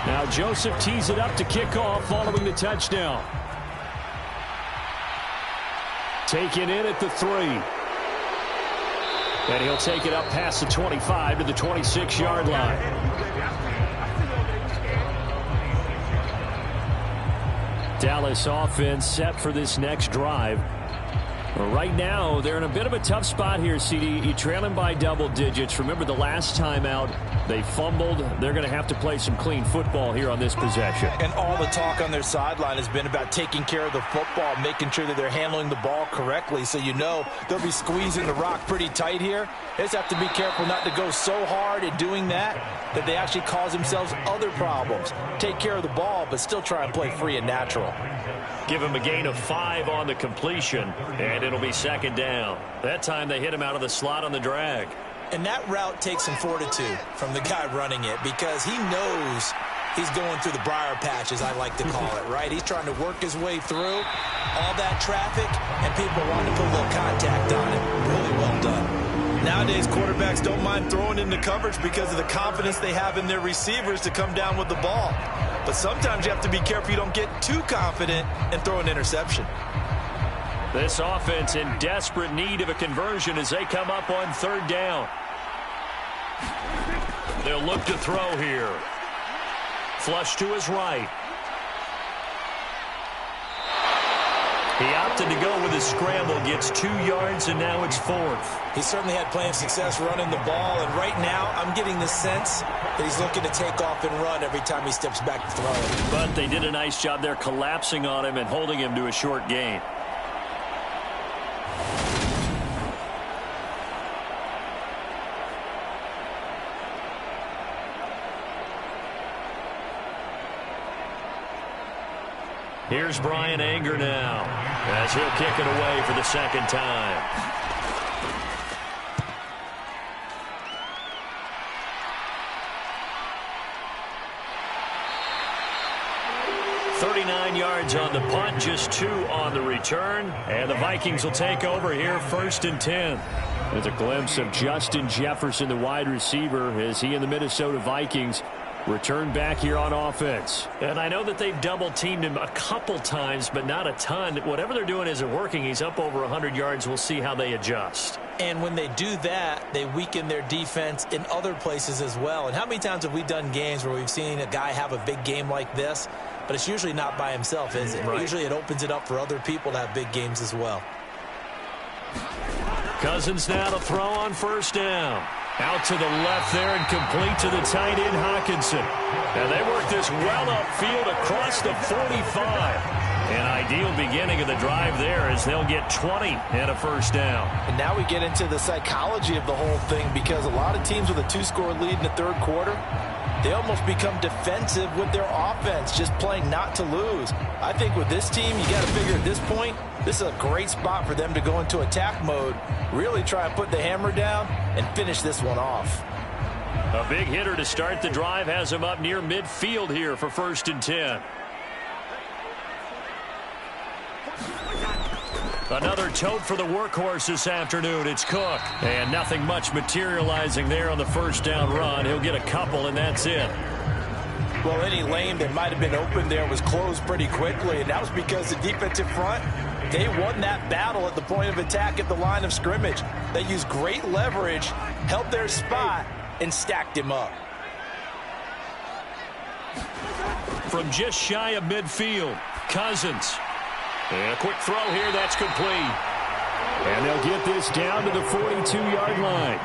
Now Joseph tees it up to kick off following the touchdown. Taken in at the 3. And he'll take it up past the 25 to the 26-yard line. Dallas offense set for this next drive. Right now, they're in a bit of a tough spot here, CD. You're trailing by double digits. Remember the last time out, they fumbled. They're going to have to play some clean football here on this possession. And all the talk on their sideline has been about taking care of the football, making sure that they're handling the ball correctly. So you know they'll be squeezing the rock pretty tight here. They just have to be careful not to go so hard at doing that they actually cause themselves other problems. Take care of the ball, but still try and play free and natural. Give him a gain of 5 on the completion, and it'll be 2nd down. That time they hit him out of the slot on the drag. And that route takes some fortitude from the guy running it because he knows he's going through the briar patch, as I like to call it, right? He's trying to work his way through all that traffic, and people want to put a little contact on it. Really well done. Nowadays, quarterbacks don't mind throwing into coverage because of the confidence they have in their receivers to come down with the ball. But sometimes you have to be careful you don't get too confident and throw an interception. This offense in desperate need of a conversion as they come up on 3rd down. They'll look to throw here. Flush to his right. He opted to go with his scramble, gets 2 yards, and now it's 4th. He certainly had plenty of success running the ball, and right now I'm getting the sense that he's looking to take off and run every time he steps back to throw it. But they did a nice job there collapsing on him and holding him to a short gain. Here's Brian Anger now, as he'll kick it away for the second time. $39 yards on the punt, just 2 on the return. And the Vikings will take over here, 1st and 10. There's a glimpse of Justin Jefferson, the wide receiver, as he and the Minnesota Vikings return back here on offense. And I know that they've double-teamed him a couple times, but not a ton. Whatever they're doing isn't working. He's up over 100 yards. We'll see how they adjust. And when they do that, they weaken their defense in other places as well. And how many times have we done games where we've seen a guy have a big game like this, but it's usually not by himself, is it? Right. Usually it opens it up for other people to have big games as well. Cousins now to throw on 1st down. Out to the left there and complete to the tight end, Hawkinson. And they work this well upfield across the 45. An ideal beginning of the drive there as they'll get 20 and a 1st down. And now we get into the psychology of the whole thing, because a lot of teams with a 2-score lead in the 3rd quarter, they almost become defensive with their offense, just playing not to lose. I think with this team, you got to figure at this point, this is a great spot for them to go into attack mode, really try and put the hammer down and finish this one off. A big hitter to start the drive has him up near midfield here for 1st and 10. Another tote for the workhorse this afternoon. It's Cook. And nothing much materializing there on the 1st down run. He'll get a couple, and that's it. Well, any lane that might have been open there was closed pretty quickly, and that was because the defensive front, they won that battle at the point of attack at the line of scrimmage. They used great leverage, held their spot, and stacked him up. From just shy of midfield, Cousins. And a quick throw here, that's complete. And they'll get this down to the 42-yard line.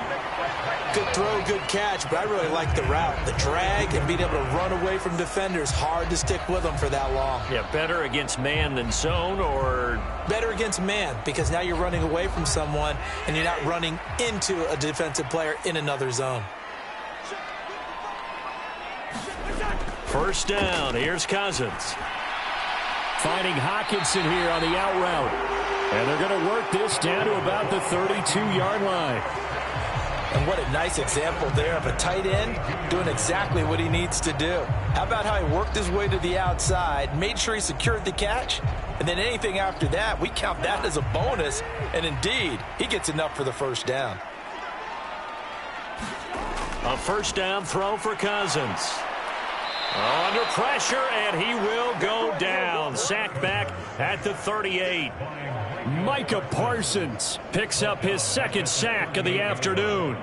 Good throw, good catch, but I really like the route. The drag and being able to run away from defenders, hard to stick with them for that long. Yeah, better against man than zone, or? Better against man, because now you're running away from someone and you're not running into a defensive player in another zone. 1st down, here's Cousins. Finding Hawkinson here on the out route. And they're going to work this down to about the 32-yard line. And what a nice example there of a tight end doing exactly what he needs to do. How about how he worked his way to the outside, made sure he secured the catch, and then anything after that, we count that as a bonus. And indeed, he gets enough for the 1st down. A 1st down throw for Cousins. Under pressure, and he will go down. Sacked back at the 38. Micah Parsons picks up his 2nd sack of the afternoon.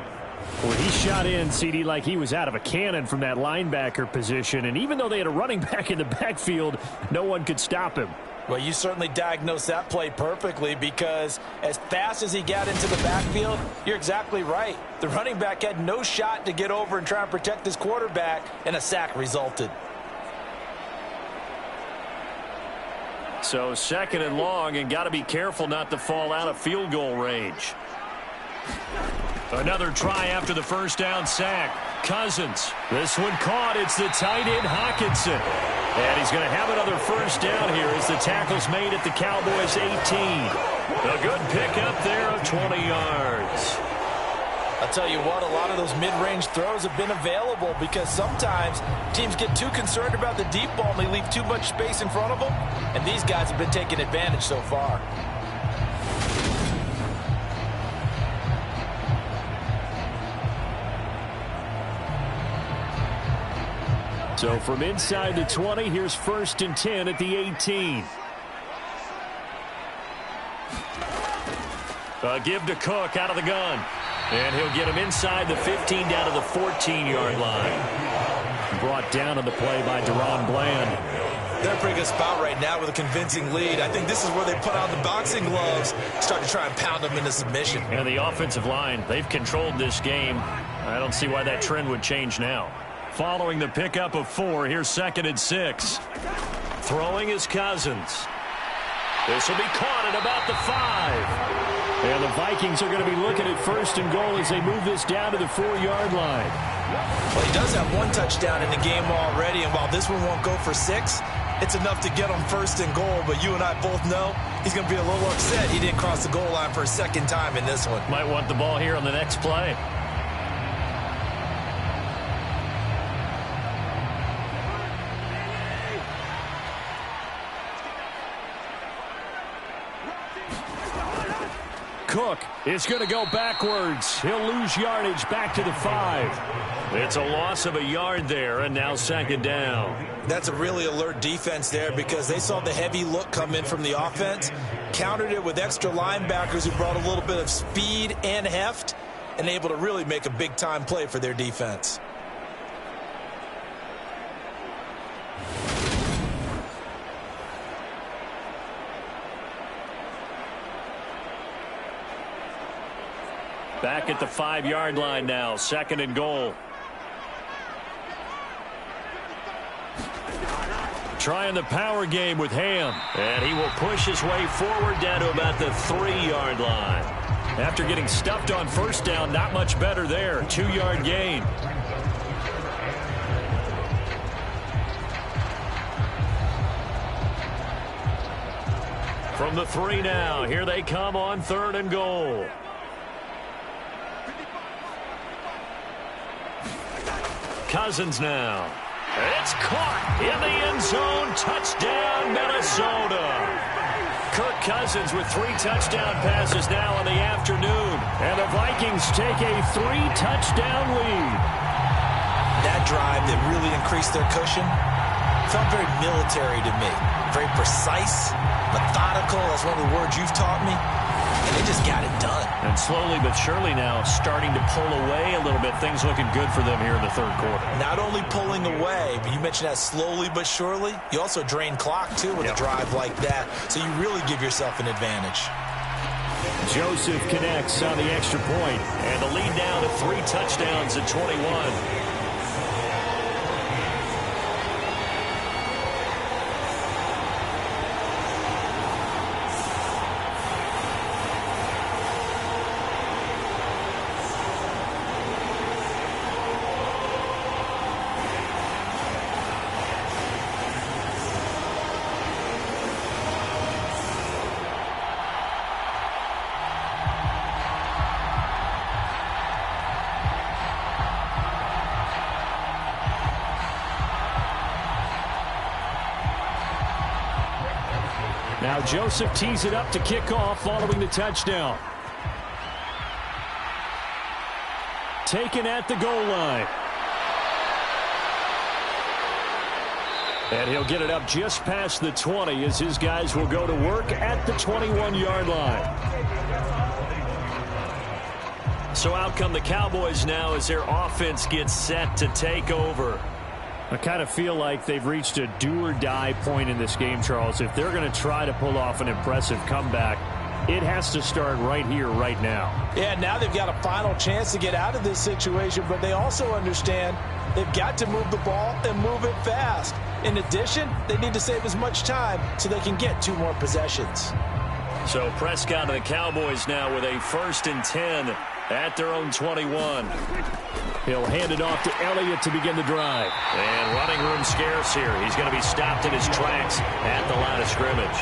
Well, he shot in, CD, like he was out of a cannon from that linebacker position. And even though they had a running back in the backfield, no one could stop him. Well, you certainly diagnosed that play perfectly, because as fast as he got into the backfield, you're exactly right. The running back had no shot to get over and try and protect his quarterback, and a sack resulted. So 2nd and long, and got to be careful not to fall out of field goal range. Another try after the 1st down sack. Cousins. This one caught. It's the tight end, Hawkinson. And he's going to have another 1st down here as the tackle's made at the Cowboys' 18. A good pickup there of 20 yards. I'll tell you what, a lot of those mid-range throws have been available, because sometimes teams get too concerned about the deep ball and they leave too much space in front of them. And these guys have been taking advantage so far. So from inside the 20, here's 1st and 10 at the 18. A give to Cook out of the gun. And he'll get him inside the 15 down to the 14-yard line. Brought down on the play by Deron Bland. They're in a pretty good spot right now with a convincing lead. I think this is where they put on the boxing gloves, start to try and pound them into submission. And the offensive line, they've controlled this game. I don't see why that trend would change now. Following the pickup of 4, here's 2nd and 6. Throwing is Cousins. This will be caught at about the 5. And the Vikings are going to be looking at 1st and goal as they move this down to the 4-yard line. Well, he does have 1 touchdown in the game already, and while this one won't go for 6, it's enough to get him 1st and goal. But you and I both know he's going to be a little upset he didn't cross the goal line for a 2nd time in this one. Might want the ball here on the next play. Cook is going to go backwards. He'll lose yardage back to the 5. It's a loss of a yard there, and now 2nd down. That's a really alert defense there because they saw the heavy look come in from the offense, countered it with extra linebackers who brought a little bit of speed and heft, and able to really make a big-time play for their defense. Back at the 5-yard line now, 2nd and goal. Trying the power game with Ham. And he will push his way forward down to about the 3-yard line. After getting stuffed on 1st down, not much better there. 2-yard gain. From the 3 now, here they come on 3rd and goal. Cousins now. It's caught in the end zone. Touchdown, Minnesota. Kirk Cousins with 3 touchdown passes now in the afternoon. And the Vikings take a 3-touchdown lead. That drive that really increased their cushion felt very military to me. Very precise, methodical. That's one of the words you've taught me. And they just got it done. And slowly but surely now starting to pull away a little bit. Things looking good for them here in the 3rd quarter. Not only pulling away, but you mentioned that slowly but surely. You also drain clock, too, with a drive like that. So you really give yourself an advantage. Joseph connects on the extra point. And the lead now to 3 touchdowns at 21. Now Joseph tees it up to kick off following the touchdown. Taken at the goal line. And he'll get it up just past the 20 as his guys will go to work at the 21-yard line. So out come the Cowboys now as their offense gets set to take over. I kind of feel like they've reached a do-or-die point in this game, Charles. If they're going to try to pull off an impressive comeback, it has to start right here, right now. Yeah, now they've got a final chance to get out of this situation, but they also understand they've got to move the ball and move it fast. In addition, they need to save as much time so they can get 2 more possessions. So Prescott and the Cowboys now with a 1st and 10 at their own 21. He'll hand it off to Elliott to begin the drive. And running room scarce here. He's going to be stopped in his tracks at the line of scrimmage.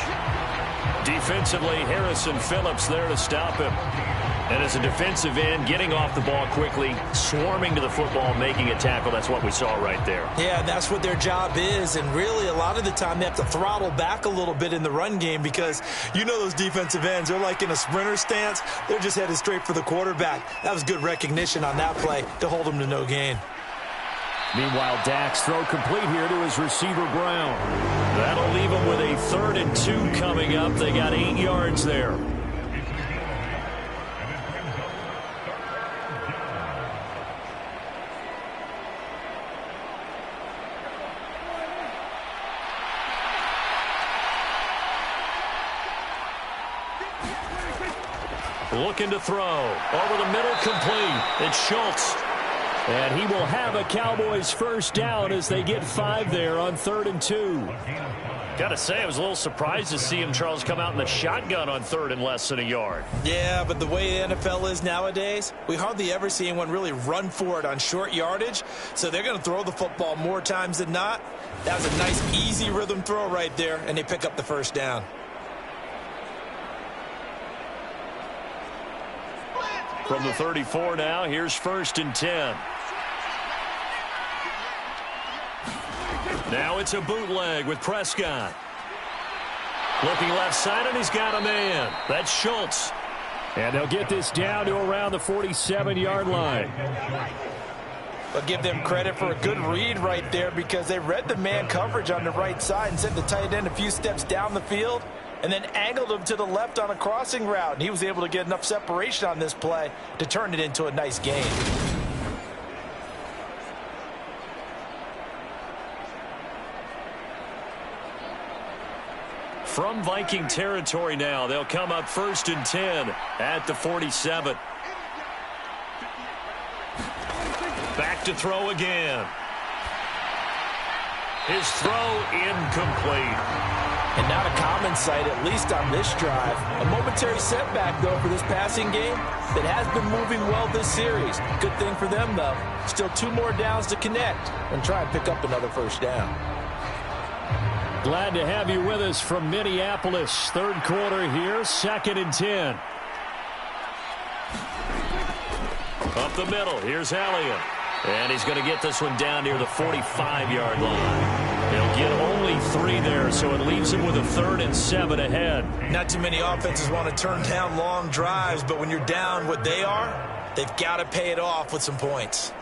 Defensively, Harrison Phillips there to stop him. And as a defensive end, getting off the ball quickly, swarming to the football, making a tackle. That's what we saw right there. Yeah, and that's what their job is. And really, a lot of the time, they have to throttle back a little bit in the run game because you know those defensive ends, they're like in a sprinter stance. They're just headed straight for the quarterback. That was good recognition on that play to hold them to no gain. Meanwhile, Dak's throw complete here to his receiver, Brown. That'll leave them with a 3rd and 2 coming up. They got 8 yards there. Looking to throw. Over the middle, complete. It's Schultz. And he will have a Cowboys first down as they get 5 there on 3rd and 2. Got to say, I was a little surprised to see him, Charles, come out in the shotgun on 3rd and less than a yard. Yeah, but the way the NFL is nowadays, we hardly ever see anyone really run for it on short yardage. So they're going to throw the football more times than not. That was a nice, easy rhythm throw right there, and they pick up the first down. From the 34 now, here's 1st and 10. Now it's a bootleg with Prescott. Looking left side, and he's got a man. That's Schultz. And they'll get this down to around the 47-yard line. But give them credit for a good read right there because they read the man coverage on the right side and sent the tight end a few steps down the field and then angled him to the left on a crossing route. And he was able to get enough separation on this play to turn it into a nice gain. From Viking territory now, they'll come up 1st and 10 at the 47. Back to throw again. His throw incomplete. And not a common sight, at least on this drive. A momentary setback, though, for this passing game that has been moving well this series. Good thing for them, though. Still 2 more downs to connect and try and pick up another first down. Glad to have you with us from Minneapolis. 3rd quarter here, 2nd and 10. Up the middle, here's Elliott. And he's going to get this one down near the 45-yard line. He'll get only 3 there, so it leaves him with a 3rd and 7 ahead. Not too many offenses want to turn down long drives, but when you're down what they are, they've got to pay it off with some points.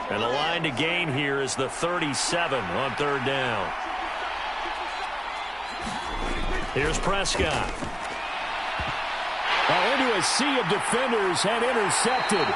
And the line to gain here is the 37 on 3rd down. Here's Prescott. Into a sea of defenders and intercepted.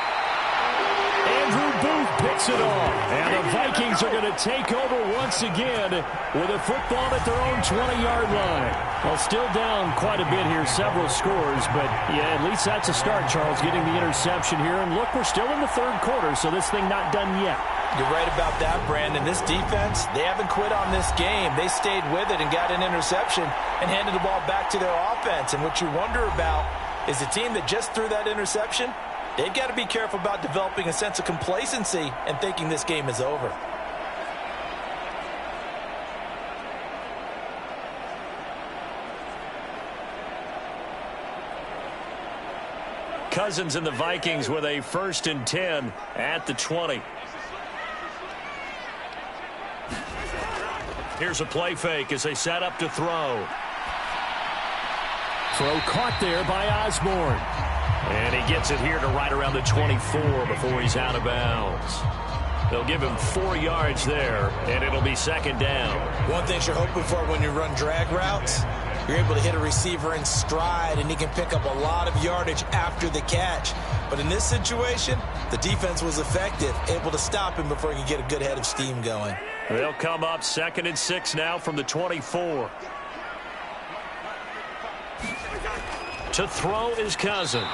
Andrew Booth picks it off. And the Vikings are going to take over once again with a football at their own 20-yard line. Well, still down quite a bit here, several scores. But, yeah, at least that's a start, Charles, getting the interception here. And, look, we're still in the 3rd quarter, so this thing not done yet. You're right about that, Brandon. This defense, they haven't quit on this game. They stayed with it and got an interception and handed the ball back to their offense. And what you wonder about is the team that just threw that interception, they've got to be careful about developing a sense of complacency and thinking this game is over. Cousins and the Vikings with a 1st and 10 at the 20. Here's a play fake as they set up to throw. Throw caught there by Osborne. And he gets it here to right around the 24 before he's out of bounds. They'll give him 4 yards there, and it'll be 2nd down. One thing you're hoping for when you run drag routes, you're able to hit a receiver in stride, and he can pick up a lot of yardage after the catch. But in this situation, the defense was effective, able to stop him before he could get a good head of steam going. They'll come up 2nd and 6 now from the 24. To throw is Cousins.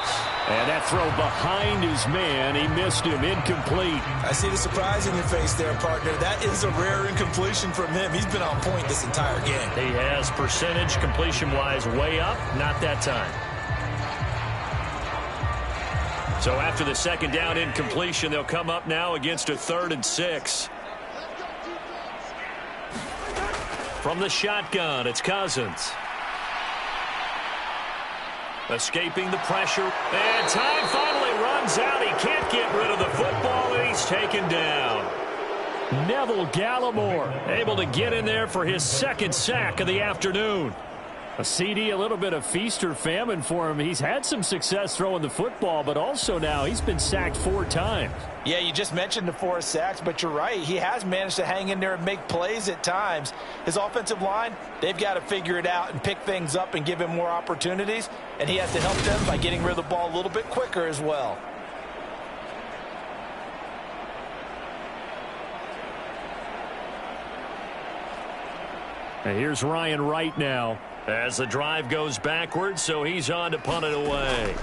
And that throw behind his man, he missed him, incomplete. I see the surprise in your face there, partner. That is a rare incompletion from him. He's been on point this entire game. He has percentage completion-wise way up, not that time. So after the 2nd down incompletion, they'll come up now against a 3rd and 6. From the shotgun, it's Cousins. Escaping the pressure. And time finally runs out. He can't get rid of the football, and he's taken down. Neville Gallimore able to get in there for his 2nd sack of the afternoon. A CD, a little bit of feast or famine for him. He's had some success throwing the football, but also now he's been sacked 4 times. Yeah, you just mentioned the 4 sacks, but you're right. He has managed to hang in there and make plays at times. His offensive line, they've got to figure it out and pick things up and give him more opportunities, and he has to help them by getting rid of the ball a little bit quicker as well. And here's Ryan Wright now. As the drive goes backwards, so he's on to punt it away.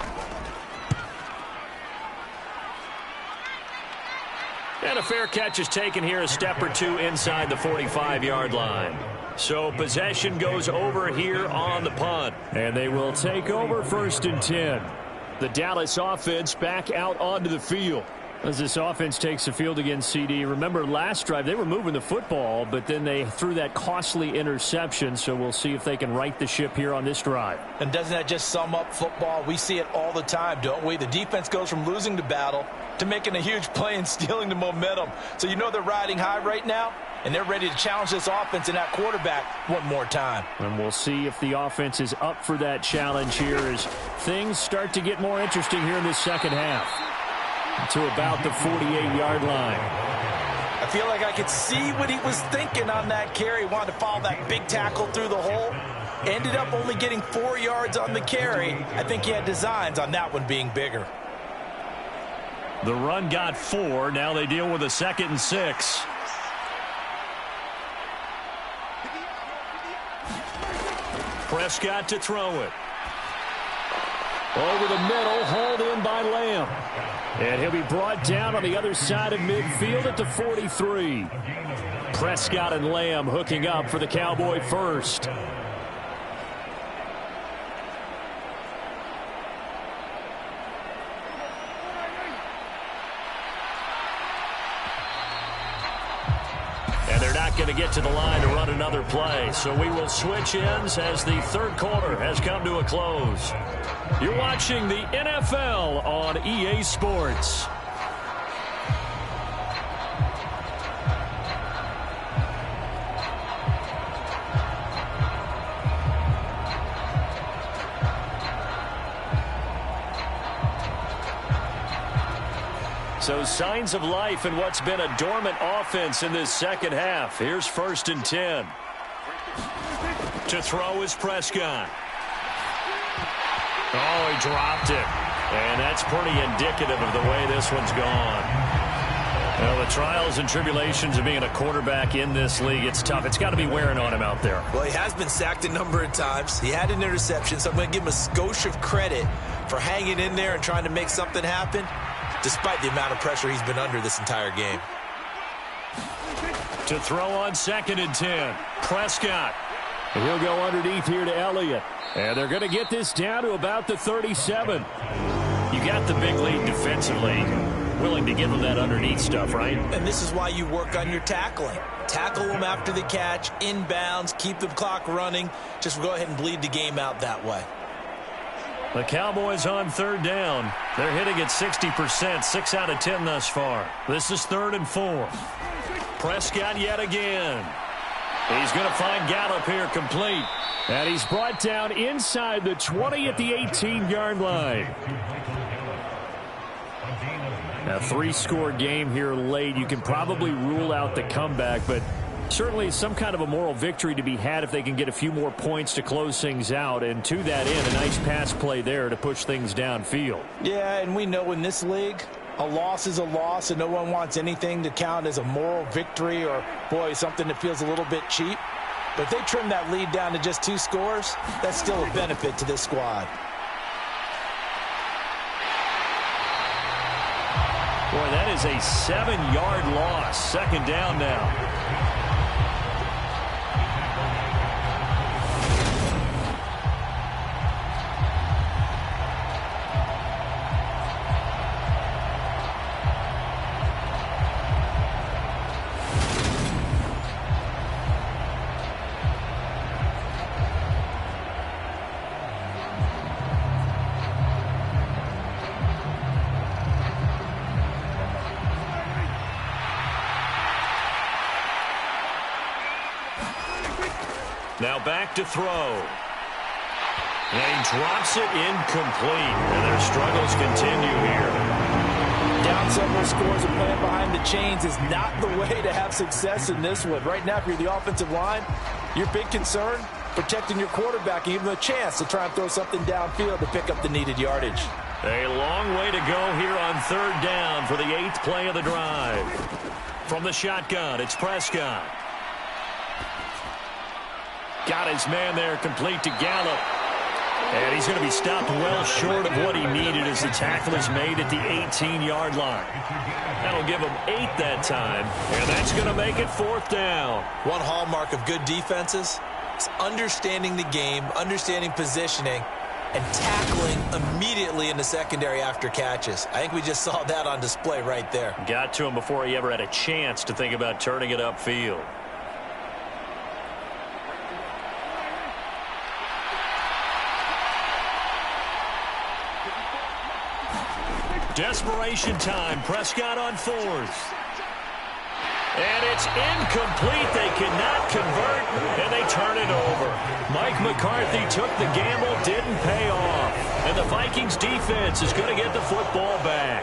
And a fair catch is taken here, a step or two inside the 45-yard line. So possession goes over here on the punt. And they will take over 1st and 10. The Dallas offense back out onto the field. As this offense takes the field against CD, remember last drive they were moving the football, but then they threw that costly interception, so we'll see if they can right the ship here on this drive. And doesn't that just sum up football? We see it all the time, don't we? The defense goes from losing the battle to making a huge play and stealing the momentum. So you know they're riding high right now, and they're ready to challenge this offense and that quarterback one more time. And we'll see if the offense is up for that challenge here as things start to get more interesting here in this second half. To about the 48-yard line. I feel like I could see what he was thinking on that carry. He wanted to follow that big tackle through the hole. Ended up only getting 4 yards on the carry. I think he had designs on that one being bigger. The run got 4. Now they deal with a 2nd and 6. Prescott to throw it. Over the middle, hauled in by Lamb. And he'll be brought down on the other side of midfield at the 43. Prescott and Lamb hooking up for the Cowboy first. And they're not going to get to the line to run another play. So we will switch ends as the third quarter has come to a close. You're watching the NFL on EA Sports. So signs of life in what's been a dormant offense in this second half. Here's 1st and 10. To throw is Prescott. Oh, he dropped it. And that's pretty indicative of the way this one's gone. Well, the trials and tribulations of being a quarterback in this league, it's tough. It's got to be wearing on him out there. Well, he has been sacked a number of times. He had an interception, so I'm going to give him a skosh of credit for hanging in there and trying to make something happen, despite the amount of pressure he's been under this entire game. To throw on 2nd and 10. Prescott. And he'll go underneath here to Elliott. And they're going to get this down to about the 37. You got the big lead defensively. Willing to give him that underneath stuff, right? And this is why you work on your tackling. Tackle them after the catch, inbounds, keep the clock running. Just go ahead and bleed the game out that way. The Cowboys on 3rd down. They're hitting at 60%, 6 out of 10 thus far. This is 3rd and 4. Prescott yet again. He's going to find Gallup here complete. And he's brought down inside the 20 at the 18-yard line. A 3-score game here late. You can probably rule out the comeback, but certainly some kind of a moral victory to be had if they can get a few more points to close things out. And to that end, a nice pass play there to push things downfield. Yeah, and we know in this league, a loss is a loss, and no one wants anything to count as a moral victory or, boy, something that feels a little bit cheap. But if they trim that lead down to just 2 scores, that's still a benefit to this squad. Boy, that is a 7-yard loss. 2nd down now. Now back to throw. And he drops it incomplete. And their struggles continue here. Down several scores and playing behind the chains is not the way to have success in this one. Right now, if you're the offensive line, your big concern, protecting your quarterback and giving him a chance to try and throw something downfield to pick up the needed yardage. A long way to go here on 3rd down for the 8th play of the drive. From the shotgun, it's Prescott. Got his man there, complete to Gallup. And he's going to be stopped well short of what he needed as the tackle is made at the 18-yard line. That'll give him 8 that time, and that's going to make it 4th down. One hallmark of good defenses is understanding the game, understanding positioning, and tackling immediately in the secondary after catches. I think we just saw that on display right there. Got to him before he ever had a chance to think about turning it upfield. Desperation time. Prescott on 4th. And it's incomplete. They cannot convert, and they turn it over. Mike McCarthy took the gamble, didn't pay off. And the Vikings defense is going to get the football back.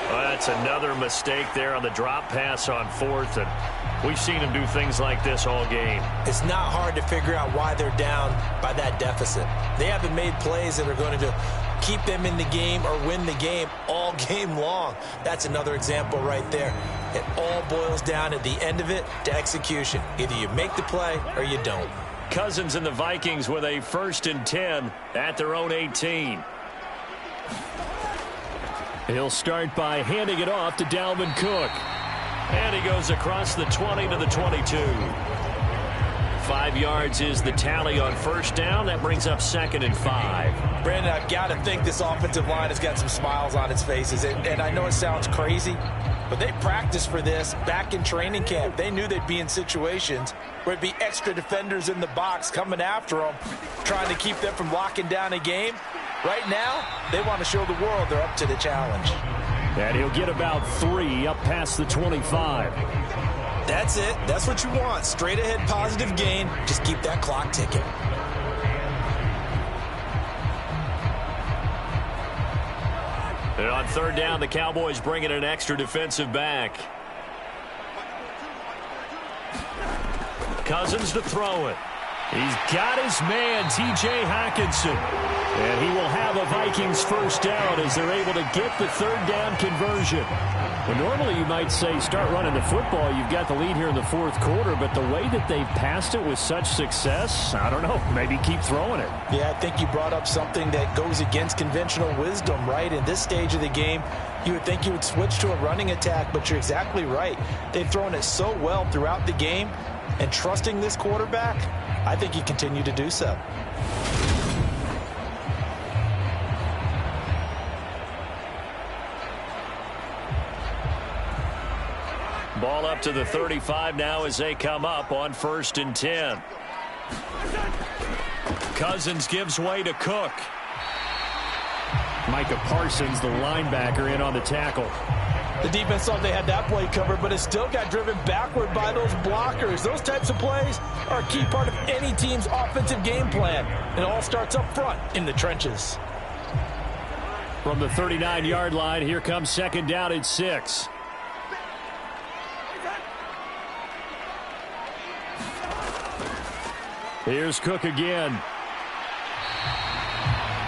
Well, that's another mistake there on the drop pass on 4th, and we've seen him do things like this all game. It's not hard to figure out why they're down by that deficit. They haven't made plays that are going to keep them in the game or win the game all game long. That's another example right there. It all boils down at the end of it to execution. Either you make the play or you don't. Cousins and the Vikings with a 1st and 10 at their own 18. He'll start by handing it off to Dalvin Cook. And he goes across the 20 to the 22. 5 yards is the tally on 1st down. That brings up 2nd and 5. Brandon, I've got to think this offensive line has got some smiles on its faces. And I know it sounds crazy, but they practiced for this back in training camp. They knew they'd be in situations where it'd be extra defenders in the box coming after them, trying to keep them from locking down a game. Right now, they want to show the world they're up to the challenge. And he'll get about 3 up past the 25. That's it. That's what you want. Straight ahead positive gain. Just keep that clock ticking. And on 3rd down, the Cowboys bring in an extra defensive back. Cousins to throw it. He's got his man, T.J. Hockenson. And he will have a Vikings 1st down as they're able to get the 3rd down conversion. Well, normally you might say start running the football. You've got the lead here in the 4th quarter, but the way that they've passed it with such success, I don't know, maybe keep throwing it. Yeah, I think you brought up something that goes against conventional wisdom, right? In this stage of the game, you would think you would switch to a running attack, but you're exactly right. They've thrown it so well throughout the game, and trusting this quarterback, I think you continue to do so. Ball up to the 35 now as they come up on 1st and 10. Cousins gives way to Cook. Micah Parsons, the linebacker, in on the tackle. The defense thought they had that play covered, but it still got driven backward by those blockers. Those types of plays are a key part of any team's offensive game plan. It all starts up front in the trenches. From the 39-yard line, here comes 2nd down and 6. Here's Cook again.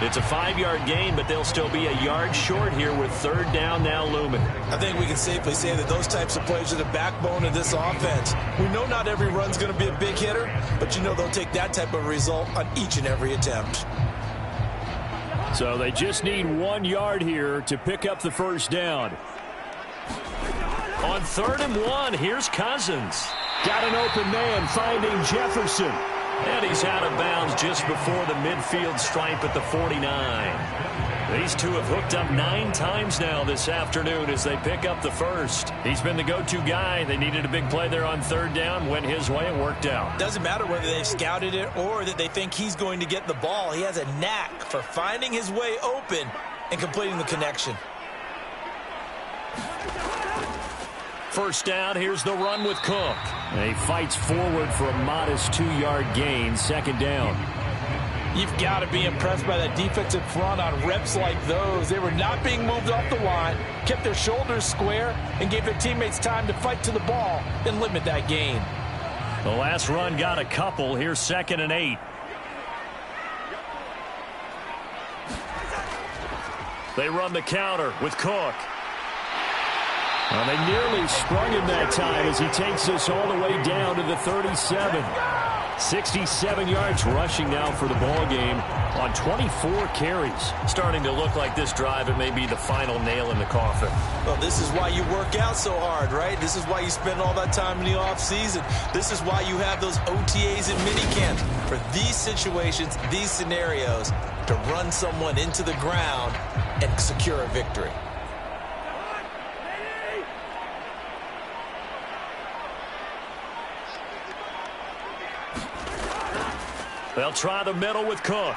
It's a 5-yard gain, but they'll still be a yard short here with 3rd down now looming. I think we can safely say that those types of plays are the backbone of this offense. We know not every run's going to be a big hitter, but you know they'll take that type of result on each and every attempt. So they just need 1 yard here to pick up the 1st down. On 3rd and 1, here's Cousins. Got an open man finding Jefferson. And he's out of bounds just before the midfield stripe at the 49. These two have hooked up 9 times now this afternoon as they pick up the 1st. He's been the go-to guy. They needed a big play there on 3rd down. Went his way. It worked out. Doesn't matter whether they've scouted it or that they think he's going to get the ball. He has a knack for finding his way open and completing the connection. 1st down, here's the run with Cook. And he fights forward for a modest 2-yard gain, 2nd down. You've got to be impressed by that defensive front on reps like those. They were not being moved off the line, kept their shoulders square, and gave their teammates time to fight to the ball and limit that gain. The last run got a couple. Here's 2nd and 8. They run the counter with Cook. Well, they nearly sprung him that time as he takes us all the way down to the 37. 67 yards rushing now for the ball game on 24 carries. Starting to look like this drive, it may be the final nail in the coffin. Well, this is why you work out so hard, right? This is why you spend all that time in the offseason. This is why you have those OTAs and minicamps. For these situations, these scenarios, to run someone into the ground and secure a victory. They'll try the middle with Cook.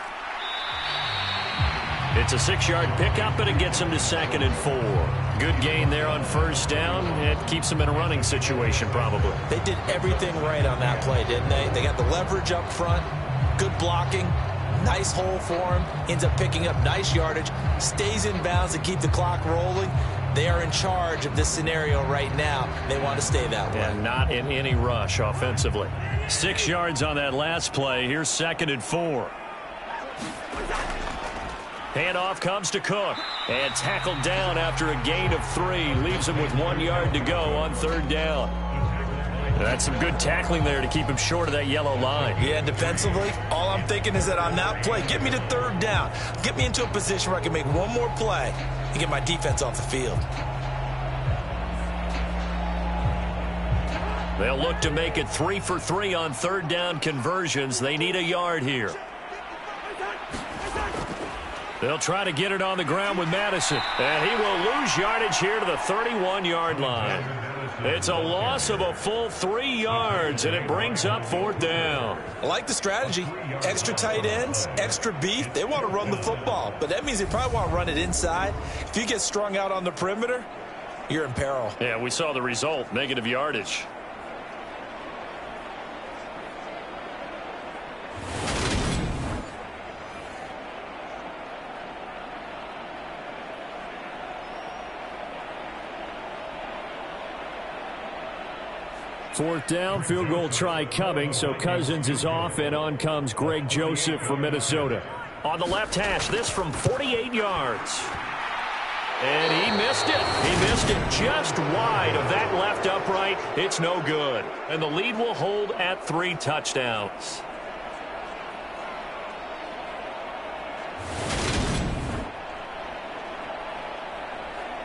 It's a 6-yard pickup, and it gets him to 2nd and 4. Good gain there on first down. It keeps him in a running situation, probably. They did everything right on that play, didn't they? They got the leverage up front, good blocking, nice hole for him, ends up picking up nice yardage, stays in bounds to keep the clock rolling. They are in charge of this scenario right now. They want to stay that way. And not in any rush offensively. 6 yards on that last play. Here's 2nd and 4. Handoff comes to Cook. And tackled down after a gain of 3. Leaves him with 1 yard to go on 3rd down. That's some good tackling there to keep him short of that yellow line. Yeah, and defensively, all I'm thinking is that on that play, get me to 3rd down. Get me into a position where I can make one more play and get my defense off the field. They'll look to make it 3 for 3 on 3rd down conversions. They need a yard here. They'll try to get it on the ground with Madison. And he will lose yardage here to the 31-yard line. It's a loss of a full 3 yards, and it brings up 4th down. I like the strategy. Extra tight ends, extra beef. They want to run the football, but that means they probably want to run it inside. If you get strung out on the perimeter, you're in peril. Yeah, we saw the result, negative yardage. Fourth down, field goal try coming, so Cousins is off, and on comes Greg Joseph from Minnesota. On the left hash, this from 48 yards. And he missed it. He missed it just wide of that left upright. It's no good. And the lead will hold at 3 touchdowns.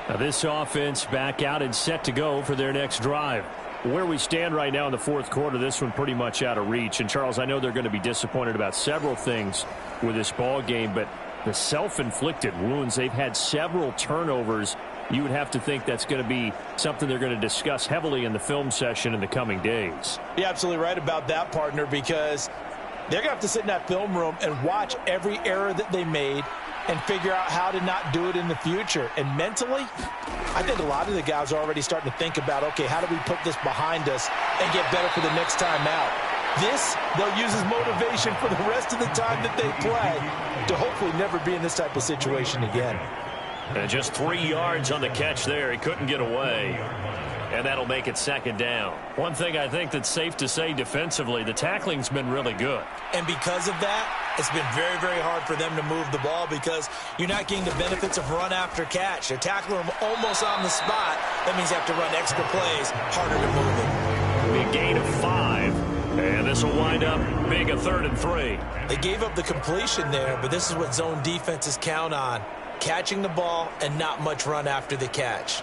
Now this offense back out and set to go for their next drive. Where we stand right now in the fourth quarter, this one pretty much out of reach. And, Charles, I know they're going to be disappointed about several things with this ball game, but the self-inflicted wounds, they've had several turnovers. You would have to think that's going to be something they're going to discuss heavily in the film session in the coming days. You're absolutely right about that, partner, because they're going to have to sit in that film room and watch every error that they made and figure out how to not do it in the future. And mentally, I think a lot of the guys are already starting to think about, okay, how do we put this behind us and get better for the next time out? This, they'll use as motivation for the rest of the time that they play to hopefully never be in this type of situation again. And just 3 yards on the catch there. He couldn't get away. And that'll make it 2nd down. One thing I think that's safe to say defensively, the tackling's been really good. And because of that, it's been very, very hard for them to move the ball because you're not getting the benefits of run after catch. They're tackling them almost on the spot. That means you have to run extra plays, harder to move it. It'll be a gain of 5. And this will wind up being a 3rd and 3. They gave up the completion there, but this is what zone defenses count on. Catching the ball and not much run after the catch.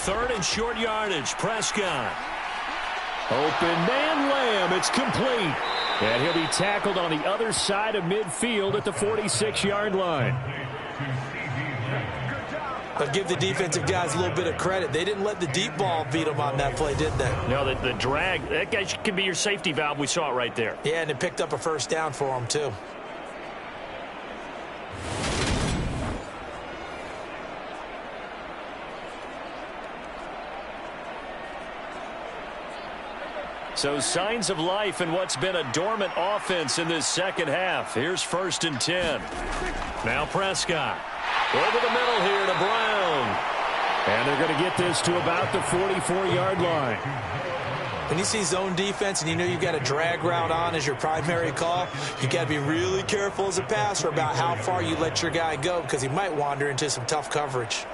Third and short yardage. Prescott. Open man Lamb. It's complete. And he'll be tackled on the other side of midfield at the 46-yard line. I'll give the defensive guys a little bit of credit. They didn't let the deep ball beat them on that play, did they? No, the drag, that guy can be your safety valve. We saw it right there. Yeah, and it picked up a first down for them, too. So signs of life in what's been a dormant offense in this second half. Here's 1st and 10. Now Prescott. Over the middle here to Brown. And they're going to get this to about the 44-yard line. When you see zone defense and you know you've got a drag route on as your primary call, you got to be really careful as a passer about how far you let your guy go because he might wander into some tough coverage.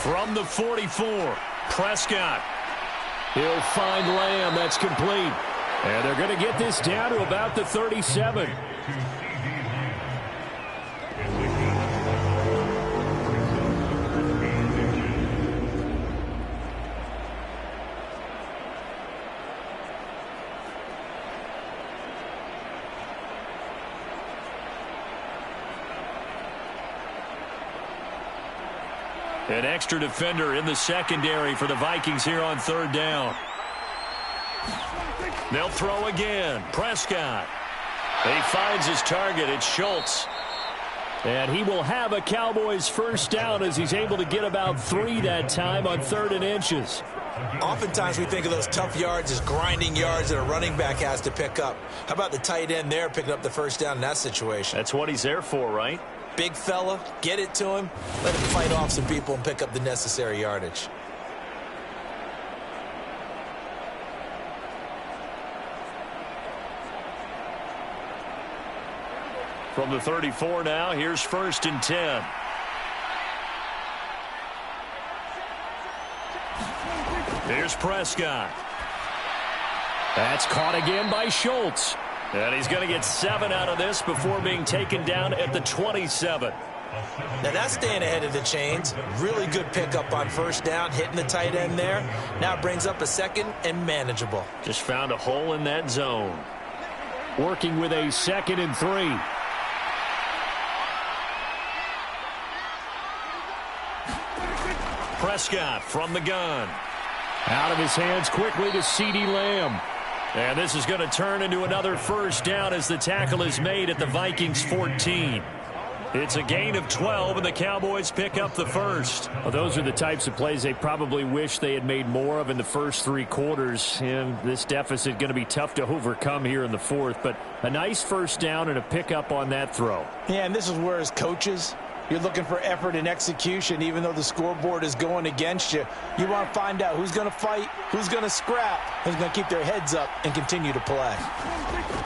From the 44, Prescott. He'll find Lamb. That's complete. And they're going to get this down to about the 37. An extra defender in the secondary for the Vikings here on third down. They'll throw again. Prescott. He finds his target. It's Schultz. And he will have a Cowboys first down as he's able to get about 3 that time on 3rd and inches. Oftentimes we think of those tough yards as grinding yards that a running back has to pick up. How about the tight end there picking up the first down in that situation? That's what he's there for, right? Big fella, get it to him, let him fight off some people and pick up the necessary yardage. From the 34 now, here's 1st and 10. Here's Prescott. That's caught again by Schultz. And he's going to get 7 out of this before being taken down at the 27. Now that's staying ahead of the chains. Really good pickup on first down, hitting the tight end there. Now it brings up a 2nd and manageable. Just found a hole in that zone. Working with a 2nd and 3. Prescott from the gun. Out of his hands quickly to CeeDee Lamb. And this is going to turn into another first down as the tackle is made at the Vikings 14. It's a gain of 12, and the Cowboys pick up the first. Well, those are the types of plays they probably wish they had made more of in the first 3 quarters. And this deficit going to be tough to overcome here in the 4th. But a nice first down and a pickup on that throw. Yeah, and this is where as coaches, you're looking for effort and execution. Even though the scoreboard is going against you, you want to find out who's going to fight, who's going to scrap, who's going to keep their heads up and continue to play.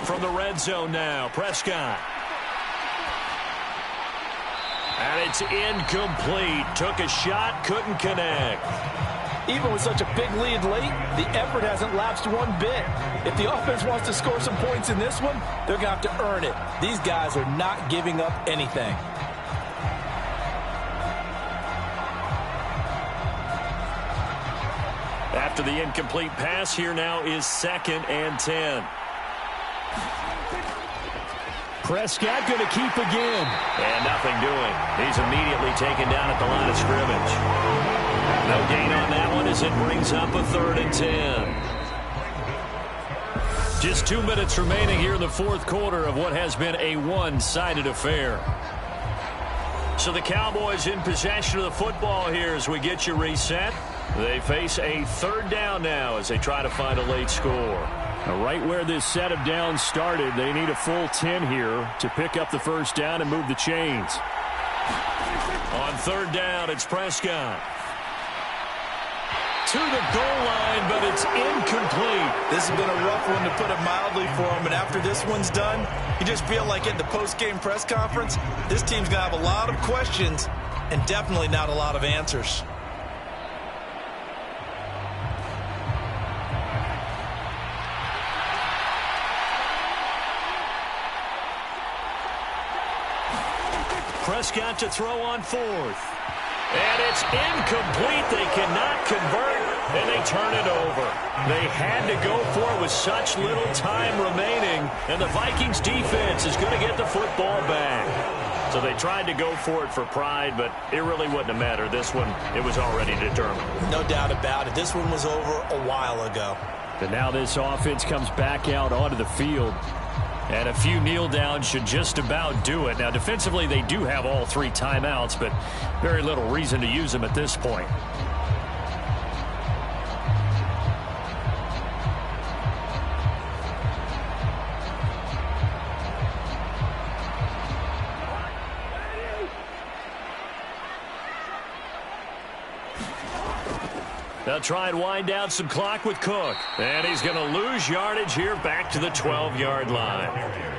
From the red zone now, Prescott. And it's incomplete. Took a shot, couldn't connect. Even with such a big lead late, the effort hasn't lapsed one bit. If the offense wants to score some points in this one, they're going to have to earn it. These guys are not giving up anything. After the incomplete pass, here now is 2nd and 10. Prescott going to keep again. And nothing doing. He's immediately taken down at the line of scrimmage. No gain on that one as it brings up a 3rd and 10. Just 2 minutes remaining here in the 4th quarter of what has been a one-sided affair. So the Cowboys in possession of the football here as we get you reset. They face a 3rd down now as they try to find a late score. Now, right where this set of downs started, they need a full 10 here to pick up the first down and move the chains. On 3rd down, it's Prescott. To the goal line, but it's incomplete. This has been a rough one, to put it mildly, for him. And after this one's done, you just feel like at the post-game press conference, this team's going to have a lot of questions and definitely not a lot of answers. Prescott to throw on 4th. And it's incomplete. They cannot convert, and they turn it over. They had to go for it with such little time remaining, and the Vikings defense is going to get the football back. So they tried to go for it for pride, but it really wouldn't have mattered. This one, it was already determined. No doubt about it. This one was over a while ago. And now this offense comes back out onto the field. And a few kneel downs should just about do it. Now, defensively, they do have all 3 timeouts, but very little reason to use them at this point. They'll try and wind down some clock with Cook. And he's going to lose yardage here back to the 12-yard line.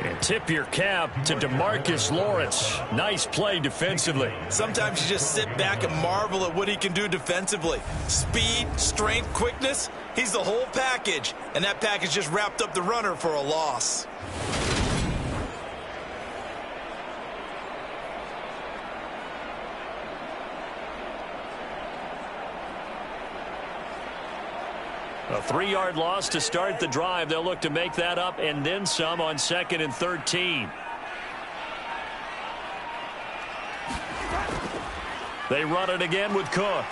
And tip your cap to DeMarcus Lawrence. Nice play defensively. Sometimes you just sit back and marvel at what he can do defensively. Speed, strength, quickness. He's the whole package. And that package just wrapped up the runner for a loss. A 3-yard loss to start the drive. They'll look to make that up and then some on 2nd and 13. They run it again with Cook.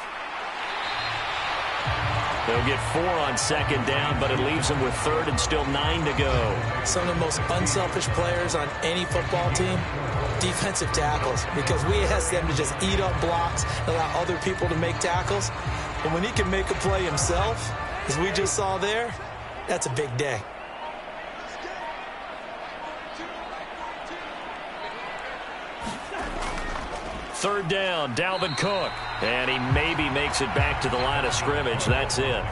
They'll get 4 on 2nd down, but it leaves them with 3rd and still 9 to go. Some of the most unselfish players on any football team, defensive tackles, because we ask them to just eat up blocks, allow other people to make tackles. But when he can make a play himself, as we just saw there, that's a big day. Third down, Dalvin Cook. And he maybe makes it back to the line of scrimmage. That's it.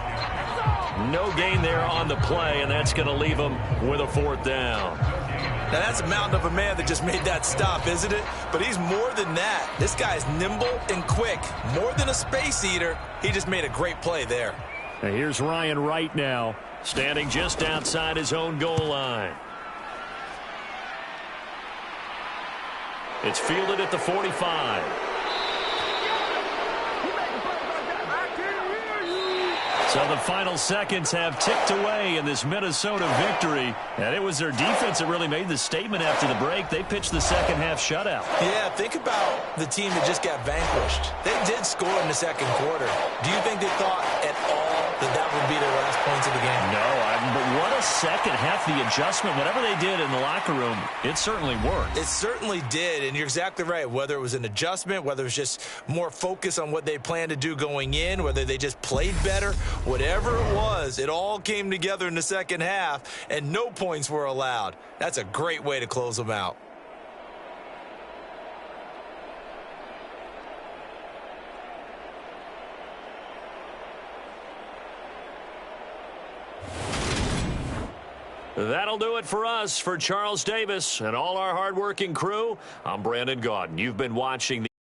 No gain there on the play, and that's going to leave him with a 4th down. Now, that's a mountain of a man that just made that stop, isn't it? But he's more than that. This guy's nimble and quick. More than a space eater, he just made a great play there. And here's Ryan Wright now, standing just outside his own goal line. It's fielded at the 45. So the final seconds have ticked away in this Minnesota victory. And it was their defense that really made the statement after the break. They pitched the second half shutout. Yeah, think about the team that just got vanquished. They did score in the second quarter. Do you think they thought at all that would be their last points of the game? No, but what a second half. The adjustment, whatever they did in the locker room, it certainly worked. It certainly did, and you're exactly right. Whether it was an adjustment, whether it was just more focus on what they planned to do going in, whether they just played better, whatever it was, it all came together in the second half, and no points were allowed. That's a great way to close them out. That'll do it for us. For Charles Davis and all our hardworking crew, I'm Brandon Gaudin. You've been watching the